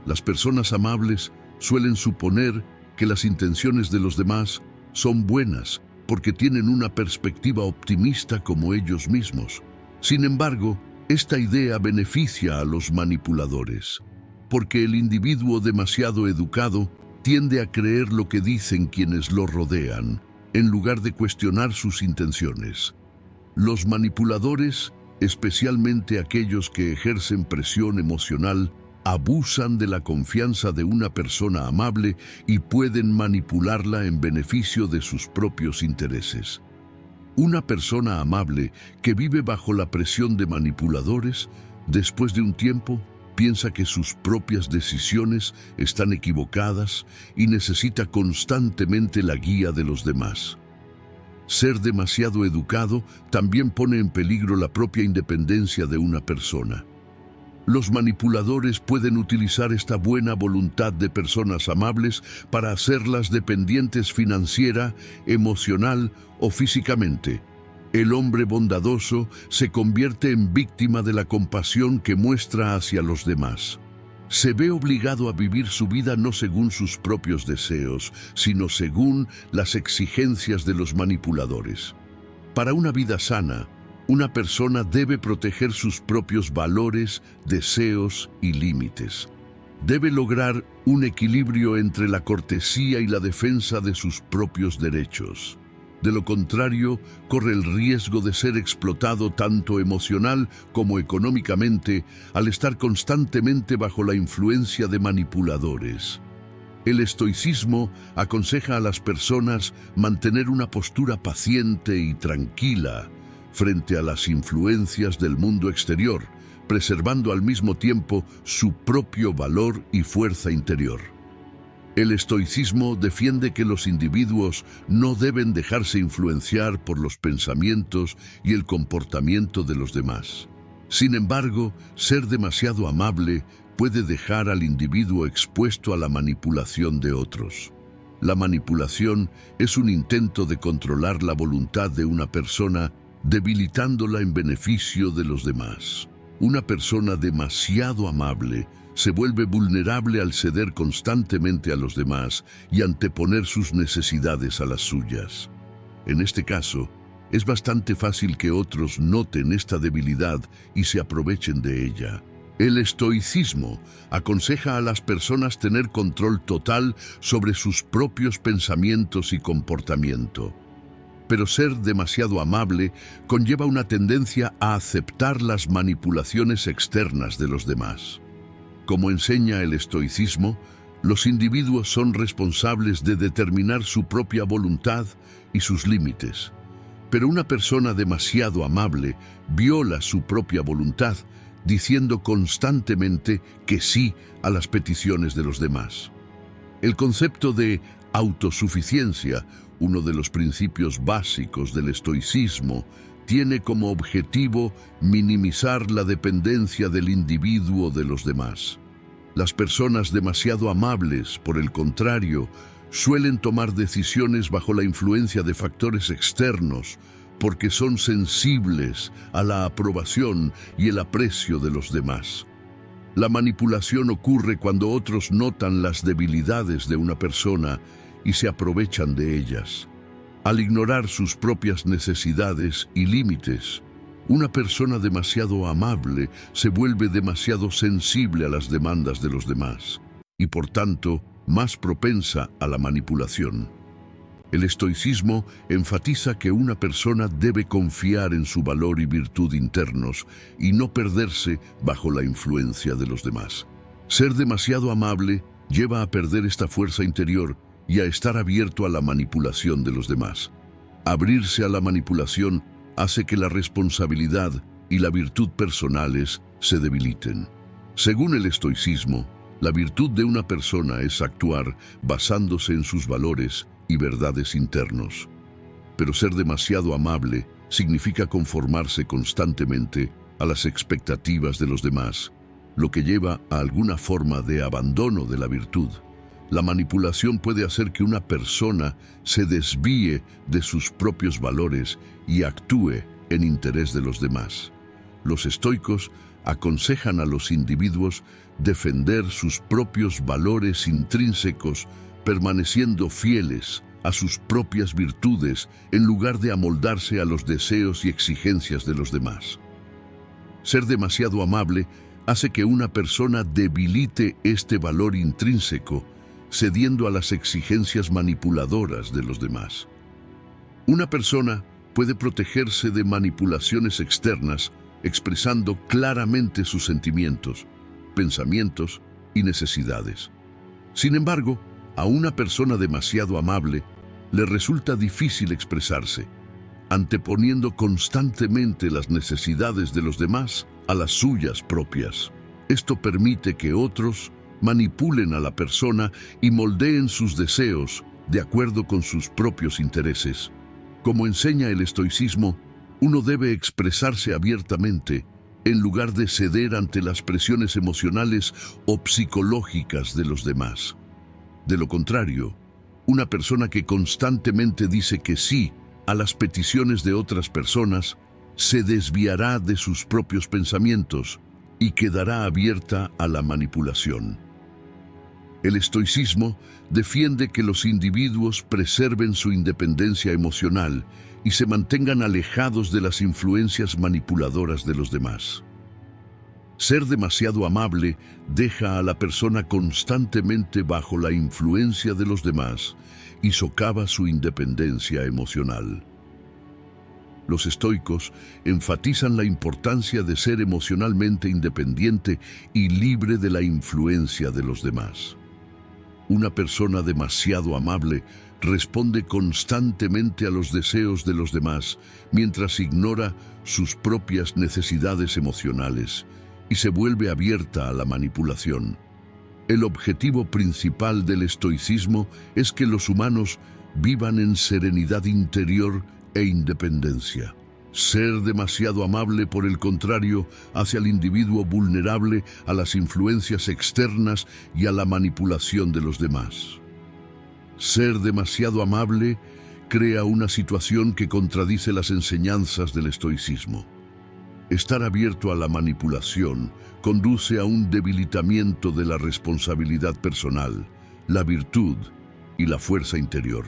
Las personas amables suelen suponer que las intenciones de los demás son buenas porque tienen una perspectiva optimista como ellos mismos. Sin embargo, esta idea beneficia a los manipuladores, porque el individuo demasiado educado tiende a creer lo que dicen quienes lo rodean, en lugar de cuestionar sus intenciones. Los manipuladores, especialmente aquellos que ejercen presión emocional, abusan de la confianza de una persona amable y pueden manipularla en beneficio de sus propios intereses. Una persona amable que vive bajo la presión de manipuladores, después de un tiempo, piensa que sus propias decisiones están equivocadas y necesita constantemente la guía de los demás. Ser demasiado educado también pone en peligro la propia independencia de una persona. Los manipuladores pueden utilizar esta buena voluntad de personas amables para hacerlas dependientes financiera, emocional o físicamente. El hombre bondadoso se convierte en víctima de la compasión que muestra hacia los demás. Se ve obligado a vivir su vida no según sus propios deseos, sino según las exigencias de los manipuladores. Para una vida sana, una persona debe proteger sus propios valores, deseos y límites. Debe lograr un equilibrio entre la cortesía y la defensa de sus propios derechos. De lo contrario, corre el riesgo de ser explotado tanto emocional como económicamente al estar constantemente bajo la influencia de manipuladores. El estoicismo aconseja a las personas mantener una postura paciente y tranquila frente a las influencias del mundo exterior, preservando al mismo tiempo su propio valor y fuerza interior. El estoicismo defiende que los individuos no deben dejarse influenciar por los pensamientos y el comportamiento de los demás. Sin embargo, ser demasiado amable puede dejar al individuo expuesto a la manipulación de otros. La manipulación es un intento de controlar la voluntad de una persona, debilitándola en beneficio de los demás. Una persona demasiado amable se vuelve vulnerable al ceder constantemente a los demás y anteponer sus necesidades a las suyas. En este caso, es bastante fácil que otros noten esta debilidad y se aprovechen de ella. El estoicismo aconseja a las personas tener control total sobre sus propios pensamientos y comportamiento. Pero ser demasiado amable conlleva una tendencia a aceptar las manipulaciones externas de los demás. Como enseña el estoicismo, los individuos son responsables de determinar su propia voluntad y sus límites. Pero una persona demasiado amable viola su propia voluntad, diciendo constantemente que sí a las peticiones de los demás. El concepto de autosuficiencia, uno de los principios básicos del estoicismo, tiene como objetivo minimizar la dependencia del individuo de los demás. Las personas demasiado amables, por el contrario, suelen tomar decisiones bajo la influencia de factores externos porque son sensibles a la aprobación y el aprecio de los demás. La manipulación ocurre cuando otros notan las debilidades de una persona y se aprovechan de ellas. Al ignorar sus propias necesidades y límites, una persona demasiado amable se vuelve demasiado sensible a las demandas de los demás y, por tanto, más propensa a la manipulación. El estoicismo enfatiza que una persona debe confiar en su valor y virtud internos y no perderse bajo la influencia de los demás. Ser demasiado amable lleva a perder esta fuerza interior y a estar abierto a la manipulación de los demás. Abrirse a la manipulación hace que la responsabilidad y la virtud personales se debiliten. Según el estoicismo, la virtud de una persona es actuar basándose en sus valores y verdades internos. Pero ser demasiado amable significa conformarse constantemente a las expectativas de los demás, lo que lleva a alguna forma de abandono de la virtud. La manipulación puede hacer que una persona se desvíe de sus propios valores y actúe en interés de los demás. Los estoicos aconsejan a los individuos defender sus propios valores intrínsecos, permaneciendo fieles a sus propias virtudes en lugar de amoldarse a los deseos y exigencias de los demás. Ser demasiado amable hace que una persona debilite este valor intrínseco, cediendo a las exigencias manipuladoras de los demás. Una persona puede protegerse de manipulaciones externas expresando claramente sus sentimientos, pensamientos y necesidades. Sin embargo, a una persona demasiado amable le resulta difícil expresarse, anteponiendo constantemente las necesidades de los demás a las suyas propias. Esto permite que otros manipulen a la persona y moldeen sus deseos de acuerdo con sus propios intereses. Como enseña el estoicismo, uno debe expresarse abiertamente en lugar de ceder ante las presiones emocionales o psicológicas de los demás. De lo contrario, una persona que constantemente dice que sí a las peticiones de otras personas se desviará de sus propios pensamientos y quedará abierta a la manipulación. El estoicismo defiende que los individuos preserven su independencia emocional y se mantengan alejados de las influencias manipuladoras de los demás. Ser demasiado amable deja a la persona constantemente bajo la influencia de los demás y socava su independencia emocional. Los estoicos enfatizan la importancia de ser emocionalmente independiente y libre de la influencia de los demás. Una persona demasiado amable responde constantemente a los deseos de los demás mientras ignora sus propias necesidades emocionales y se vuelve abierta a la manipulación. El objetivo principal del estoicismo es que los humanos vivan en serenidad interior e independencia. Ser demasiado amable, por el contrario, hace al individuo vulnerable a las influencias externas y a la manipulación de los demás. Ser demasiado amable crea una situación que contradice las enseñanzas del estoicismo. Estar abierto a la manipulación conduce a un debilitamiento de la responsabilidad personal, la virtud y la fuerza interior.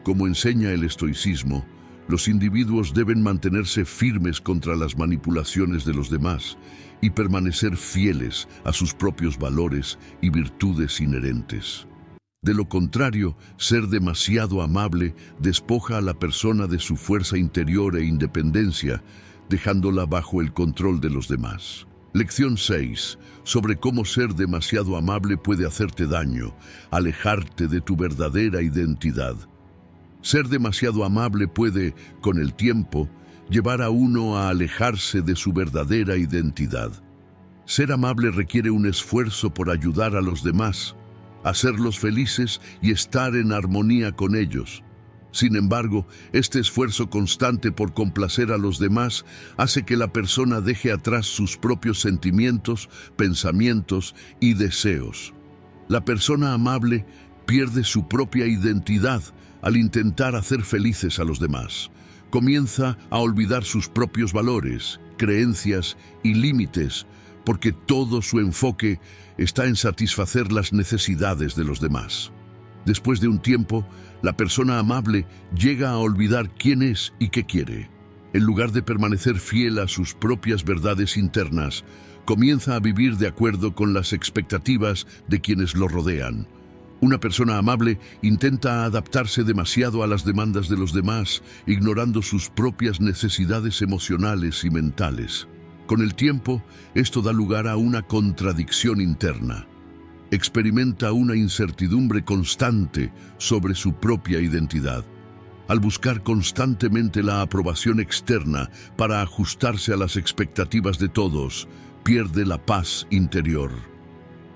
Como enseña el estoicismo, los individuos deben mantenerse firmes contra las manipulaciones de los demás y permanecer fieles a sus propios valores y virtudes inherentes. De lo contrario, ser demasiado amable despoja a la persona de su fuerza interior e independencia, dejándola bajo el control de los demás. Lección 6. Sobre cómo ser demasiado amable puede hacerte daño, alejarte de tu verdadera identidad. Ser demasiado amable puede, con el tiempo, llevar a uno a alejarse de su verdadera identidad. Ser amable requiere un esfuerzo por ayudar a los demás, hacerlos felices y estar en armonía con ellos. Sin embargo, este esfuerzo constante por complacer a los demás hace que la persona deje atrás sus propios sentimientos, pensamientos y deseos. La persona amable pierde su propia identidad al intentar hacer felices a los demás. Comienza a olvidar sus propios valores, creencias y límites, porque todo su enfoque está en satisfacer las necesidades de los demás. Después de un tiempo, la persona amable llega a olvidar quién es y qué quiere. En lugar de permanecer fiel a sus propias verdades internas, comienza a vivir de acuerdo con las expectativas de quienes lo rodean. Una persona amable intenta adaptarse demasiado a las demandas de los demás, ignorando sus propias necesidades emocionales y mentales. Con el tiempo, esto da lugar a una contradicción interna. Experimenta una incertidumbre constante sobre su propia identidad. Al buscar constantemente la aprobación externa para ajustarse a las expectativas de todos, pierde la paz interior.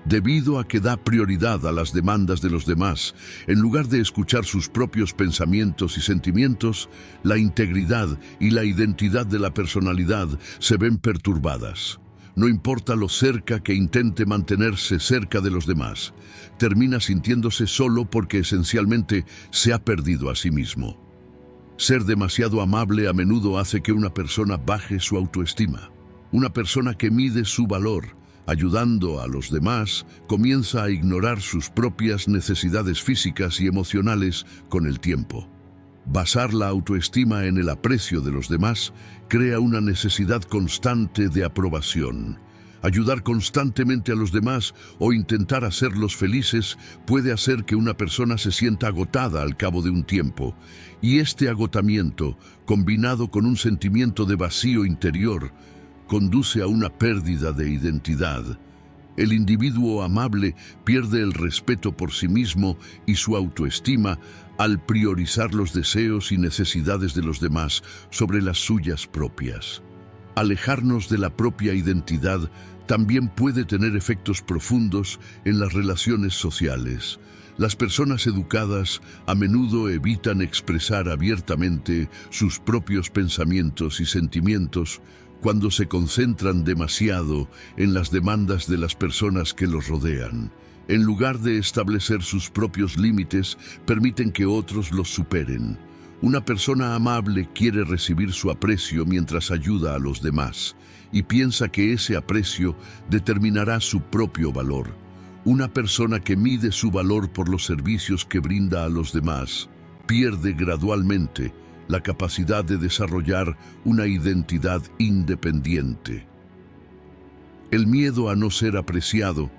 Debido a que da prioridad a las demandas de los demás, en lugar de escuchar sus propios pensamientos y sentimientos, la integridad y la identidad de la personalidad se ven perturbadas. No importa lo cerca que intente mantenerse cerca de los demás, termina sintiéndose solo porque esencialmente se ha perdido a sí mismo. Ser demasiado amable a menudo hace que una persona baje su autoestima. Una persona que mide su valor, ayudando a los demás, comienza a ignorar sus propias necesidades físicas y emocionales con el tiempo. Basar la autoestima en el aprecio de los demás crea una necesidad constante de aprobación. Ayudar constantemente a los demás o intentar hacerlos felices puede hacer que una persona se sienta agotada al cabo de un tiempo, y este agotamiento, combinado con un sentimiento de vacío interior, conduce a una pérdida de identidad. El individuo amable pierde el respeto por sí mismo y su autoestima al priorizar los deseos y necesidades de los demás sobre las suyas propias. Alejarnos de la propia identidad también puede tener efectos profundos en las relaciones sociales. Las personas educadas a menudo evitan expresar abiertamente sus propios pensamientos y sentimientos cuando se concentran demasiado en las demandas de las personas que los rodean. En lugar de establecer sus propios límites, permiten que otros los superen. Una persona amable quiere recibir su aprecio mientras ayuda a los demás, y piensa que ese aprecio determinará su propio valor. Una persona que mide su valor por los servicios que brinda a los demás, pierde gradualmente la capacidad de desarrollar una identidad independiente. El miedo a no ser apreciado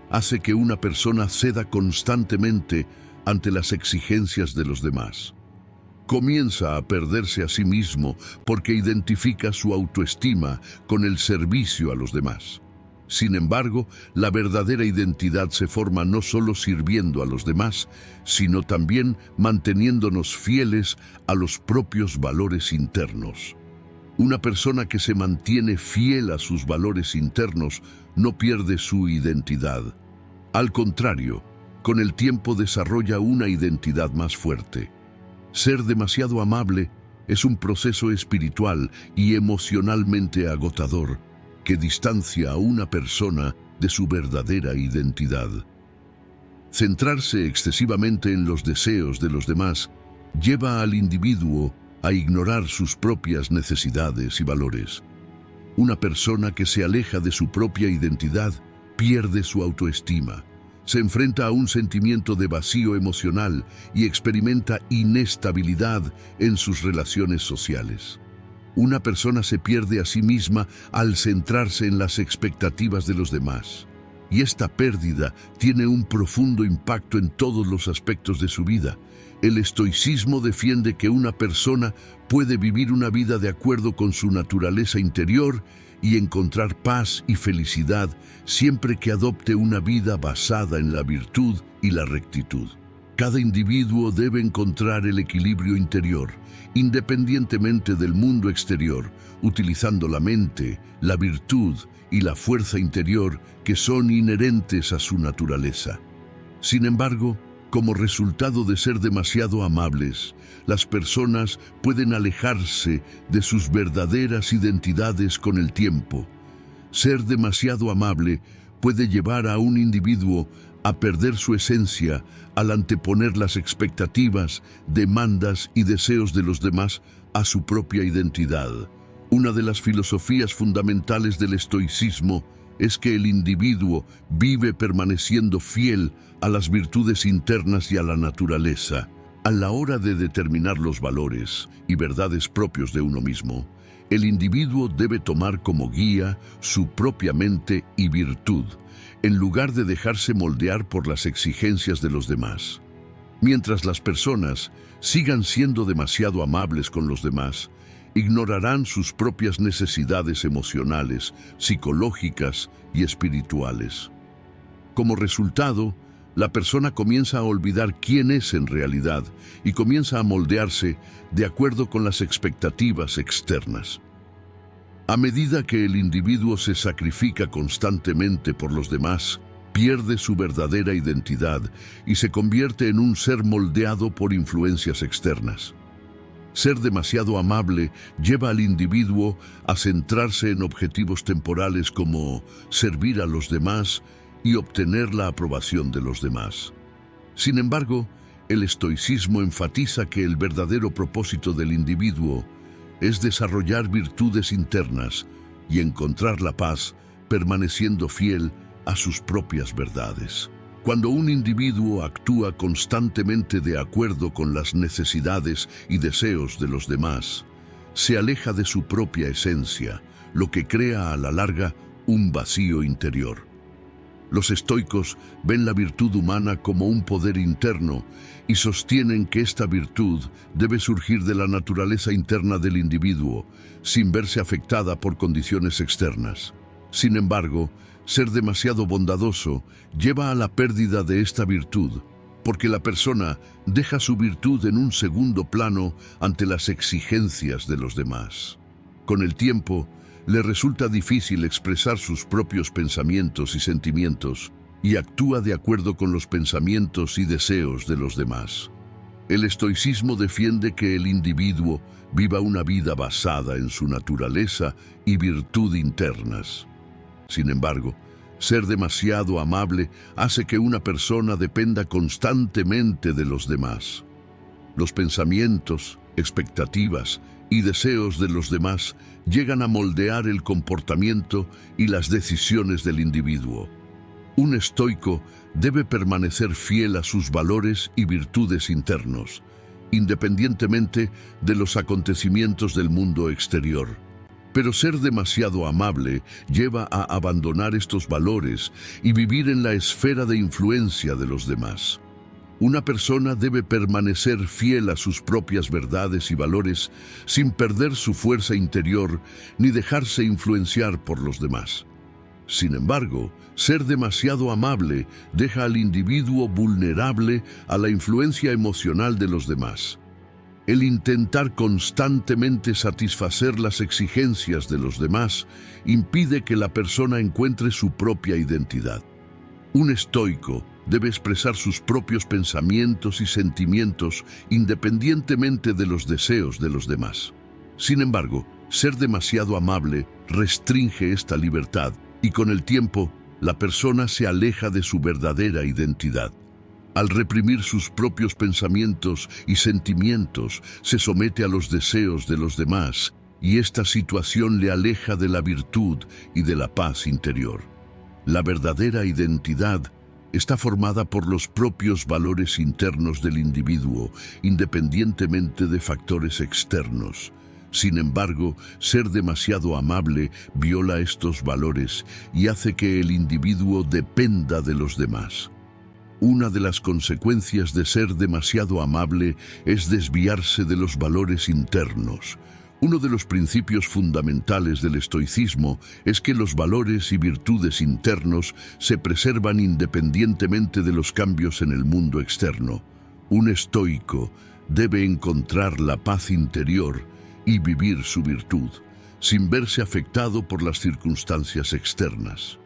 hace que una persona ceda constantemente ante las exigencias de los demás. Comienza a perderse a sí mismo porque identifica su autoestima con el servicio a los demás. Sin embargo, la verdadera identidad se forma no solo sirviendo a los demás, sino también manteniéndonos fieles a los propios valores internos. Una persona que se mantiene fiel a sus valores internos no pierde su identidad. Al contrario, con el tiempo desarrolla una identidad más fuerte. Ser demasiado amable es un proceso espiritual y emocionalmente agotador que distancia a una persona de su verdadera identidad. Centrarse excesivamente en los deseos de los demás lleva al individuo a ignorar sus propias necesidades y valores. Una persona que se aleja de su propia identidad pierde su autoestima, se enfrenta a un sentimiento de vacío emocional y experimenta inestabilidad en sus relaciones sociales. Una persona se pierde a sí misma al centrarse en las expectativas de los demás. Y esta pérdida tiene un profundo impacto en todos los aspectos de su vida. El estoicismo defiende que una persona puede vivir una vida de acuerdo con su naturaleza interior y encontrar paz y felicidad siempre que adopte una vida basada en la virtud y la rectitud. Cada individuo debe encontrar el equilibrio interior, independientemente del mundo exterior, utilizando la mente, la virtud y la fuerza interior que son inherentes a su naturaleza. Sin embargo, como resultado de ser demasiado amables, las personas pueden alejarse de sus verdaderas identidades con el tiempo. Ser demasiado amable puede llevar a un individuo a perder su esencia al anteponer las expectativas, demandas y deseos de los demás a su propia identidad. Una de las filosofías fundamentales del estoicismo es que el individuo vive permaneciendo fiel a las virtudes internas y a la naturaleza. A la hora de determinar los valores y verdades propios de uno mismo, el individuo debe tomar como guía su propia mente y virtud, en lugar de dejarse moldear por las exigencias de los demás. Mientras las personas sigan siendo demasiado amables con los demás, ignorarán sus propias necesidades emocionales, psicológicas y espirituales. Como resultado, la persona comienza a olvidar quién es en realidad y comienza a moldearse de acuerdo con las expectativas externas. A medida que el individuo se sacrifica constantemente por los demás, pierde su verdadera identidad y se convierte en un ser moldeado por influencias externas. Ser demasiado amable lleva al individuo a centrarse en objetivos temporales como servir a los demás y obtener la aprobación de los demás. Sin embargo, el estoicismo enfatiza que el verdadero propósito del individuo es desarrollar virtudes internas y encontrar la paz permaneciendo fiel a sus propias verdades. Cuando un individuo actúa constantemente de acuerdo con las necesidades y deseos de los demás, se aleja de su propia esencia, lo que crea a la larga un vacío interior. Los estoicos ven la virtud humana como un poder interno y sostienen que esta virtud debe surgir de la naturaleza interna del individuo, sin verse afectada por condiciones externas. Sin embargo, ser demasiado bondadoso lleva a la pérdida de esta virtud, porque la persona deja su virtud en un segundo plano ante las exigencias de los demás. Con el tiempo, le resulta difícil expresar sus propios pensamientos y sentimientos y actúa de acuerdo con los pensamientos y deseos de los demás. El estoicismo defiende que el individuo viva una vida basada en su naturaleza y virtud internas. Sin embargo, ser demasiado amable hace que una persona dependa constantemente de los demás. Los pensamientos, expectativas y deseos de los demás llegan a moldear el comportamiento y las decisiones del individuo. Un estoico debe permanecer fiel a sus valores y virtudes internos, independientemente de los acontecimientos del mundo exterior. Pero ser demasiado amable lleva a abandonar estos valores y vivir en la esfera de influencia de los demás. Una persona debe permanecer fiel a sus propias verdades y valores sin perder su fuerza interior ni dejarse influenciar por los demás. Sin embargo, ser demasiado amable deja al individuo vulnerable a la influencia emocional de los demás. El intentar constantemente satisfacer las exigencias de los demás impide que la persona encuentre su propia identidad. Un estoico debe expresar sus propios pensamientos y sentimientos independientemente de los deseos de los demás. Sin embargo, ser demasiado amable restringe esta libertad y con el tiempo, la persona se aleja de su verdadera identidad. Al reprimir sus propios pensamientos y sentimientos, se somete a los deseos de los demás y esta situación le aleja de la virtud y de la paz interior. La verdadera identidad está formada por los propios valores internos del individuo, independientemente de factores externos. Sin embargo, ser demasiado amable viola estos valores y hace que el individuo dependa de los demás. Una de las consecuencias de ser demasiado amable es desviarse de los valores internos. Uno de los principios fundamentales del estoicismo es que los valores y virtudes internos se preservan independientemente de los cambios en el mundo externo. Un estoico debe encontrar la paz interior y vivir su virtud, sin verse afectado por las circunstancias externas.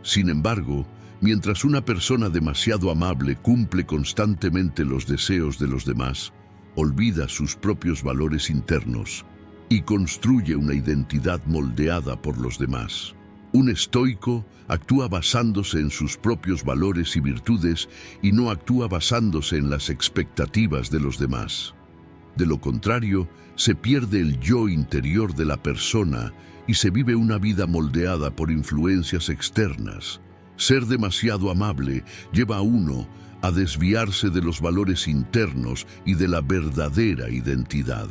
Sin embargo, Mientras una persona demasiado amable cumple constantemente los deseos de los demás, olvida sus propios valores internos y construye una identidad moldeada por los demás. Un estoico actúa basándose en sus propios valores y virtudes y no actúa basándose en las expectativas de los demás. De lo contrario, se pierde el yo interior de la persona y se vive una vida moldeada por influencias externas. Ser demasiado amable lleva a uno a desviarse de los valores internos y de la verdadera identidad.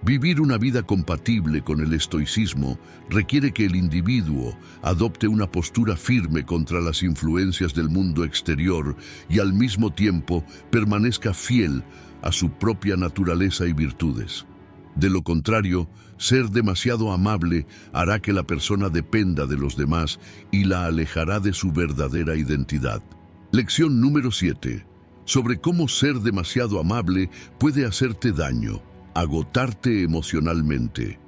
Vivir una vida compatible con el estoicismo requiere que el individuo adopte una postura firme contra las influencias del mundo exterior y al mismo tiempo permanezca fiel a su propia naturaleza y virtudes. De lo contrario, ser demasiado amable hará que la persona dependa de los demás y la alejará de su verdadera identidad. Lección número 7. Sobre cómo ser demasiado amable puede hacerte daño. Agotarte emocionalmente.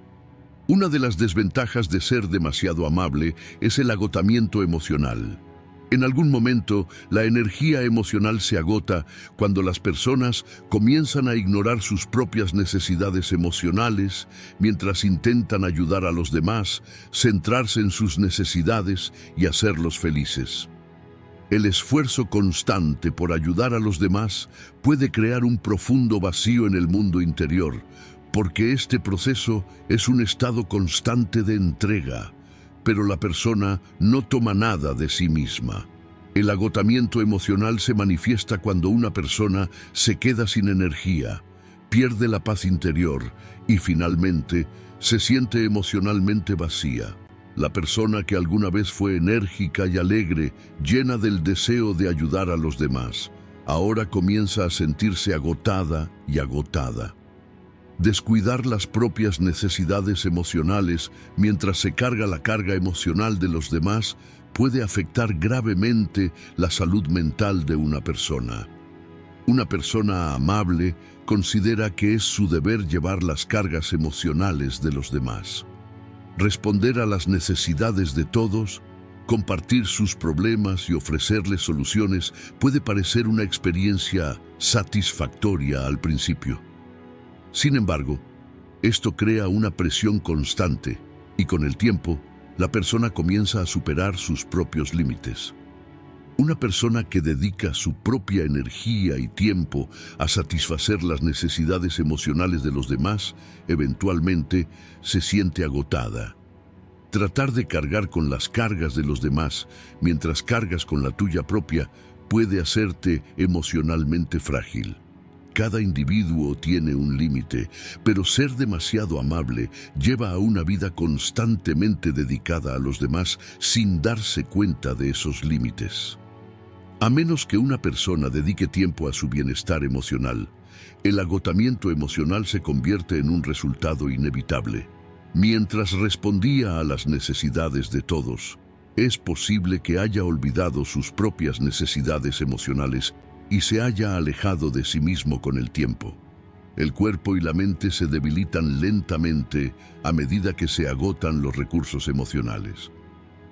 Una de las desventajas de ser demasiado amable es el agotamiento emocional. En algún momento, la energía emocional se agota cuando las personas comienzan a ignorar sus propias necesidades emocionales mientras intentan ayudar a los demás, centrarse en sus necesidades y hacerlos felices. El esfuerzo constante por ayudar a los demás puede crear un profundo vacío en el mundo interior, porque este proceso es un estado constante de entrega, pero la persona no toma nada de sí misma. El agotamiento emocional se manifiesta cuando una persona se queda sin energía, pierde la paz interior y finalmente se siente emocionalmente vacía. La persona que alguna vez fue enérgica y alegre, llena del deseo de ayudar a los demás, ahora comienza a sentirse agotada y agotada. Descuidar las propias necesidades emocionales mientras se carga la carga emocional de los demás puede afectar gravemente la salud mental de una persona. Una persona amable considera que es su deber llevar las cargas emocionales de los demás. Responder a las necesidades de todos, compartir sus problemas y ofrecerles soluciones puede parecer una experiencia satisfactoria al principio. Sin embargo, esto crea una presión constante y con el tiempo, la persona comienza a superar sus propios límites. Una persona que dedica su propia energía y tiempo a satisfacer las necesidades emocionales de los demás, eventualmente se siente agotada. Tratar de cargar con las cargas de los demás mientras cargas con la tuya propia puede hacerte emocionalmente frágil. Cada individuo tiene un límite, pero ser demasiado amable lleva a una vida constantemente dedicada a los demás sin darse cuenta de esos límites. A menos que una persona dedique tiempo a su bienestar emocional, el agotamiento emocional se convierte en un resultado inevitable. Mientras respondía a las necesidades de todos, es posible que haya olvidado sus propias necesidades emocionales y se haya alejado de sí mismo con el tiempo. El cuerpo y la mente se debilitan lentamente a medida que se agotan los recursos emocionales.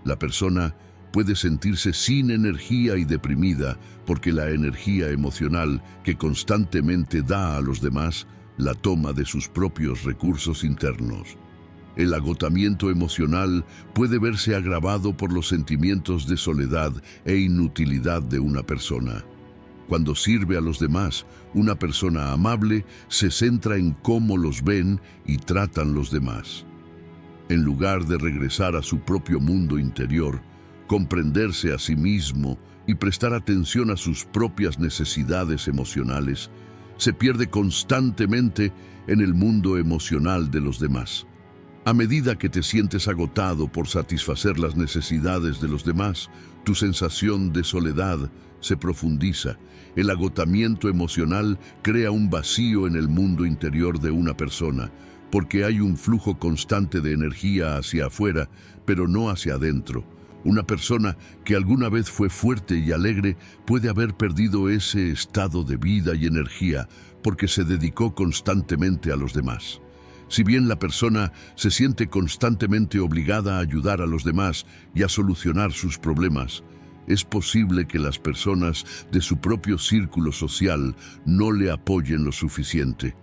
La persona puede sentirse sin energía y deprimida porque la energía emocional que constantemente da a los demás la toma de sus propios recursos internos. El agotamiento emocional puede verse agravado por los sentimientos de soledad e inutilidad de una persona. Cuando sirve a los demás, una persona amable se centra en cómo los ven y tratan los demás. En lugar de regresar a su propio mundo interior, comprenderse a sí mismo y prestar atención a sus propias necesidades emocionales, se pierde constantemente en el mundo emocional de los demás. A medida que te sientes agotado por satisfacer las necesidades de los demás, tu sensación de soledad se profundiza. El agotamiento emocional crea un vacío en el mundo interior de una persona, porque hay un flujo constante de energía hacia afuera, pero no hacia adentro. Una persona que alguna vez fue fuerte y alegre puede haber perdido ese estado de vida y energía porque se dedicó constantemente a los demás. Si bien la persona se siente constantemente obligada a ayudar a los demás y a solucionar sus problemas, es posible que las personas de su propio círculo social no le apoyen lo suficiente.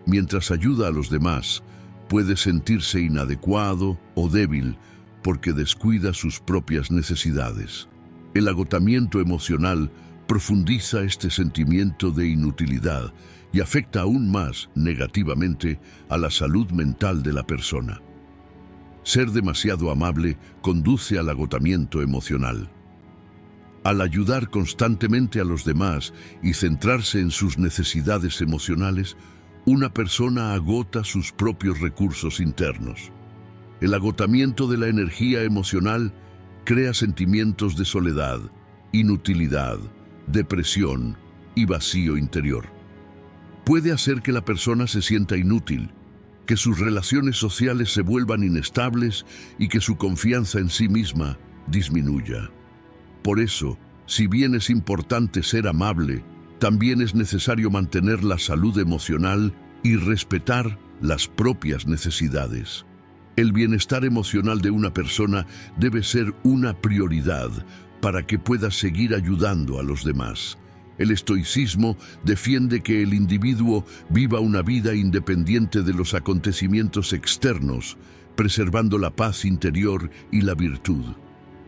Mientras ayuda a los demás, puede sentirse inadecuado o débil porque descuida sus propias necesidades. El agotamiento emocional profundiza este sentimiento de inutilidad y afecta aún más negativamente a la salud mental de la persona. Ser demasiado amable conduce al agotamiento emocional. Al ayudar constantemente a los demás y centrarse en sus necesidades emocionales, una persona agota sus propios recursos internos. El agotamiento de la energía emocional crea sentimientos de soledad, inutilidad, depresión y vacío interior. Puede hacer que la persona se sienta inútil, que sus relaciones sociales se vuelvan inestables y que su confianza en sí misma disminuya. Por eso, si bien es importante ser amable, también es necesario mantener la salud emocional y respetar las propias necesidades. El bienestar emocional de una persona debe ser una prioridad para que pueda seguir ayudando a los demás. El estoicismo defiende que el individuo viva una vida independiente de los acontecimientos externos, preservando la paz interior y la virtud.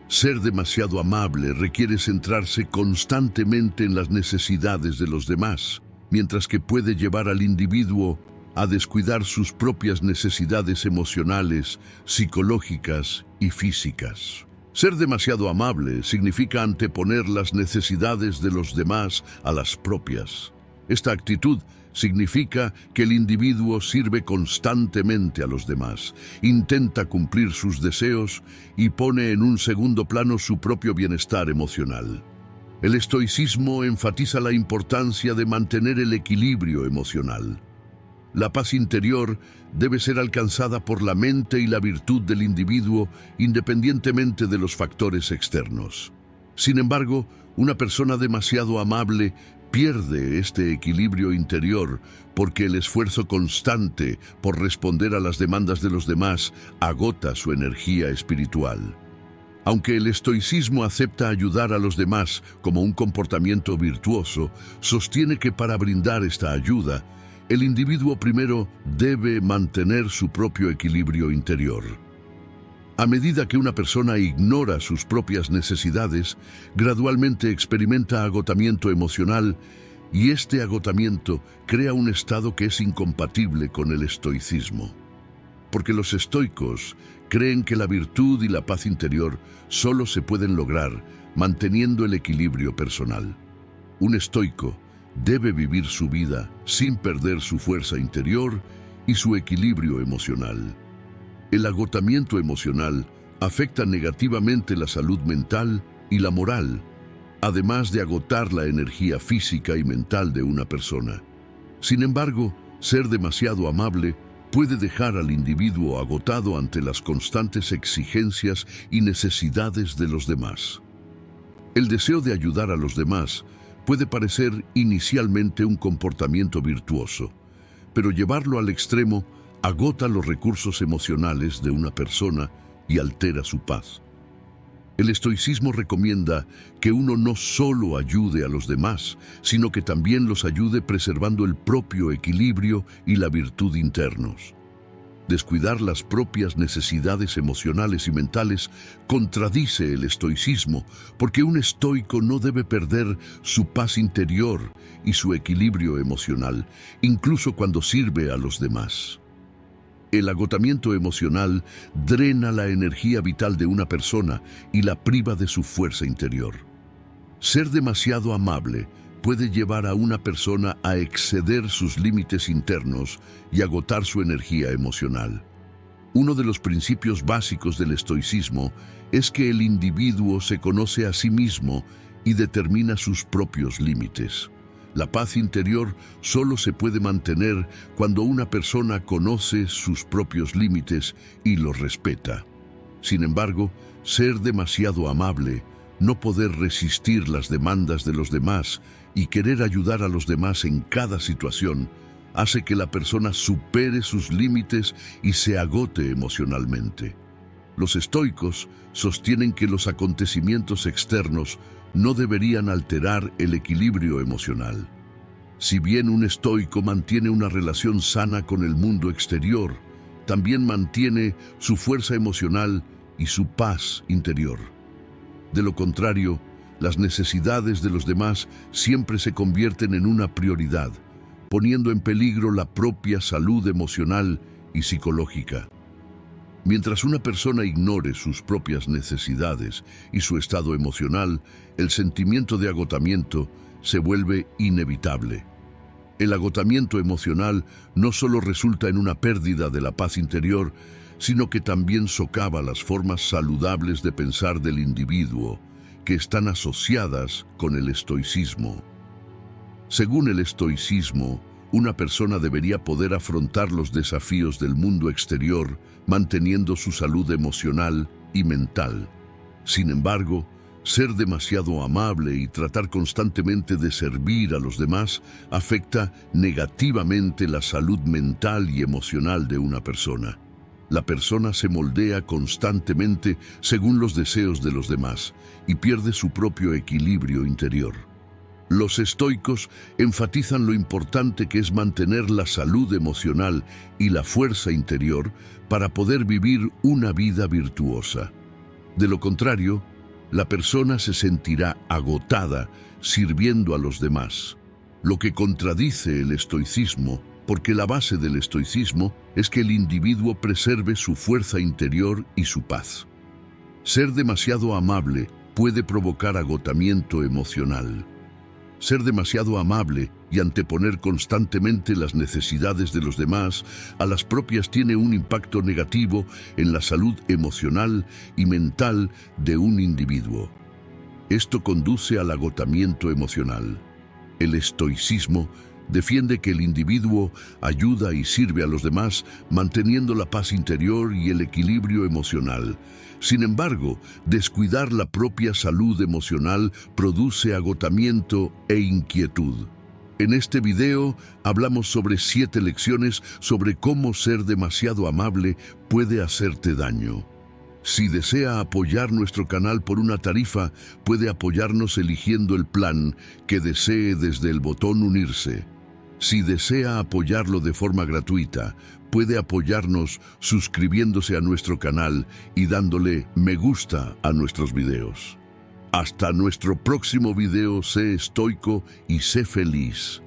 Ser demasiado amable requiere centrarse constantemente en las necesidades de los demás, mientras que puede llevar al individuo a descuidar sus propias necesidades emocionales, psicológicas y físicas. Ser demasiado amable significa anteponer las necesidades de los demás a las propias. Esta actitud significa que el individuo sirve constantemente a los demás, intenta cumplir sus deseos y pone en un segundo plano su propio bienestar emocional. El estoicismo enfatiza la importancia de mantener el equilibrio emocional. La paz interior debe ser alcanzada por la mente y la virtud del individuo independientemente de los factores externos. Sin embargo, una persona demasiado amable pierde este equilibrio interior porque el esfuerzo constante por responder a las demandas de los demás agota su energía espiritual. Aunque el estoicismo acepta ayudar a los demás como un comportamiento virtuoso, sostiene que para brindar esta ayuda, el individuo primero debe mantener su propio equilibrio interior. A medida que una persona ignora sus propias necesidades, gradualmente experimenta agotamiento emocional y este agotamiento crea un estado que es incompatible con el estoicismo. Porque los estoicos creen que la virtud y la paz interior solo se pueden lograr manteniendo el equilibrio personal. Un estoico debe vivir su vida sin perder su fuerza interior y su equilibrio emocional. El agotamiento emocional afecta negativamente la salud mental y la moral, además de agotar la energía física y mental de una persona. Sin embargo, ser demasiado amable puede dejar al individuo agotado ante las constantes exigencias y necesidades de los demás. El deseo de ayudar a los demás puede parecer inicialmente un comportamiento virtuoso, pero llevarlo al extremo agota los recursos emocionales de una persona y altera su paz. El estoicismo recomienda que uno no solo ayude a los demás, sino que también los ayude preservando el propio equilibrio y la virtud internos. Descuidar las propias necesidades emocionales y mentales contradice el estoicismo, porque un estoico no debe perder su paz interior y su equilibrio emocional, incluso cuando sirve a los demás. El agotamiento emocional drena la energía vital de una persona y la priva de su fuerza interior. Ser demasiado amable puede llevar a una persona a exceder sus límites internos y agotar su energía emocional. Uno de los principios básicos del estoicismo es que el individuo se conoce a sí mismo y determina sus propios límites. La paz interior solo se puede mantener cuando una persona conoce sus propios límites y los respeta. Sin embargo, ser demasiado amable, no poder resistir las demandas de los demás y querer ayudar a los demás en cada situación, hace que la persona supere sus límites y se agote emocionalmente. Los estoicos sostienen que los acontecimientos externos no deberían alterar el equilibrio emocional. Si bien un estoico mantiene una relación sana con el mundo exterior, también mantiene su fuerza emocional y su paz interior. De lo contrario, las necesidades de los demás siempre se convierten en una prioridad, poniendo en peligro la propia salud emocional y psicológica. Mientras una persona ignore sus propias necesidades y su estado emocional, el sentimiento de agotamiento se vuelve inevitable. El agotamiento emocional no solo resulta en una pérdida de la paz interior, sino que también socava las formas saludables de pensar del individuo, que están asociadas con el estoicismo. Según el estoicismo, una persona debería poder afrontar los desafíos del mundo exterior manteniendo su salud emocional y mental. Sin embargo, ser demasiado amable y tratar constantemente de servir a los demás afecta negativamente la salud mental y emocional de una persona. La persona se moldea constantemente según los deseos de los demás y pierde su propio equilibrio interior. Los estoicos enfatizan lo importante que es mantener la salud emocional y la fuerza interior para poder vivir una vida virtuosa. De lo contrario, la persona se sentirá agotada sirviendo a los demás, lo que contradice el estoicismo, porque la base del estoicismo es que el individuo preserve su fuerza interior y su paz. Ser demasiado amable puede provocar agotamiento emocional. Ser demasiado amable y anteponer constantemente las necesidades de los demás a las propias tiene un impacto negativo en la salud emocional y mental de un individuo. Esto conduce al agotamiento emocional. El estoicismo defiende que el individuo ayuda y sirve a los demás manteniendo la paz interior y el equilibrio emocional. Sin embargo, descuidar la propia salud emocional produce agotamiento e inquietud. En este video hablamos sobre 7 lecciones sobre cómo ser demasiado amable puede hacerte daño. Si desea apoyar nuestro canal por una tarifa, puede apoyarnos eligiendo el plan que desee desde el botón unirse. Si desea apoyarlo de forma gratuita, puede apoyarnos suscribiéndose a nuestro canal y dándole me gusta a nuestros videos. Hasta nuestro próximo video, sé estoico y sé feliz.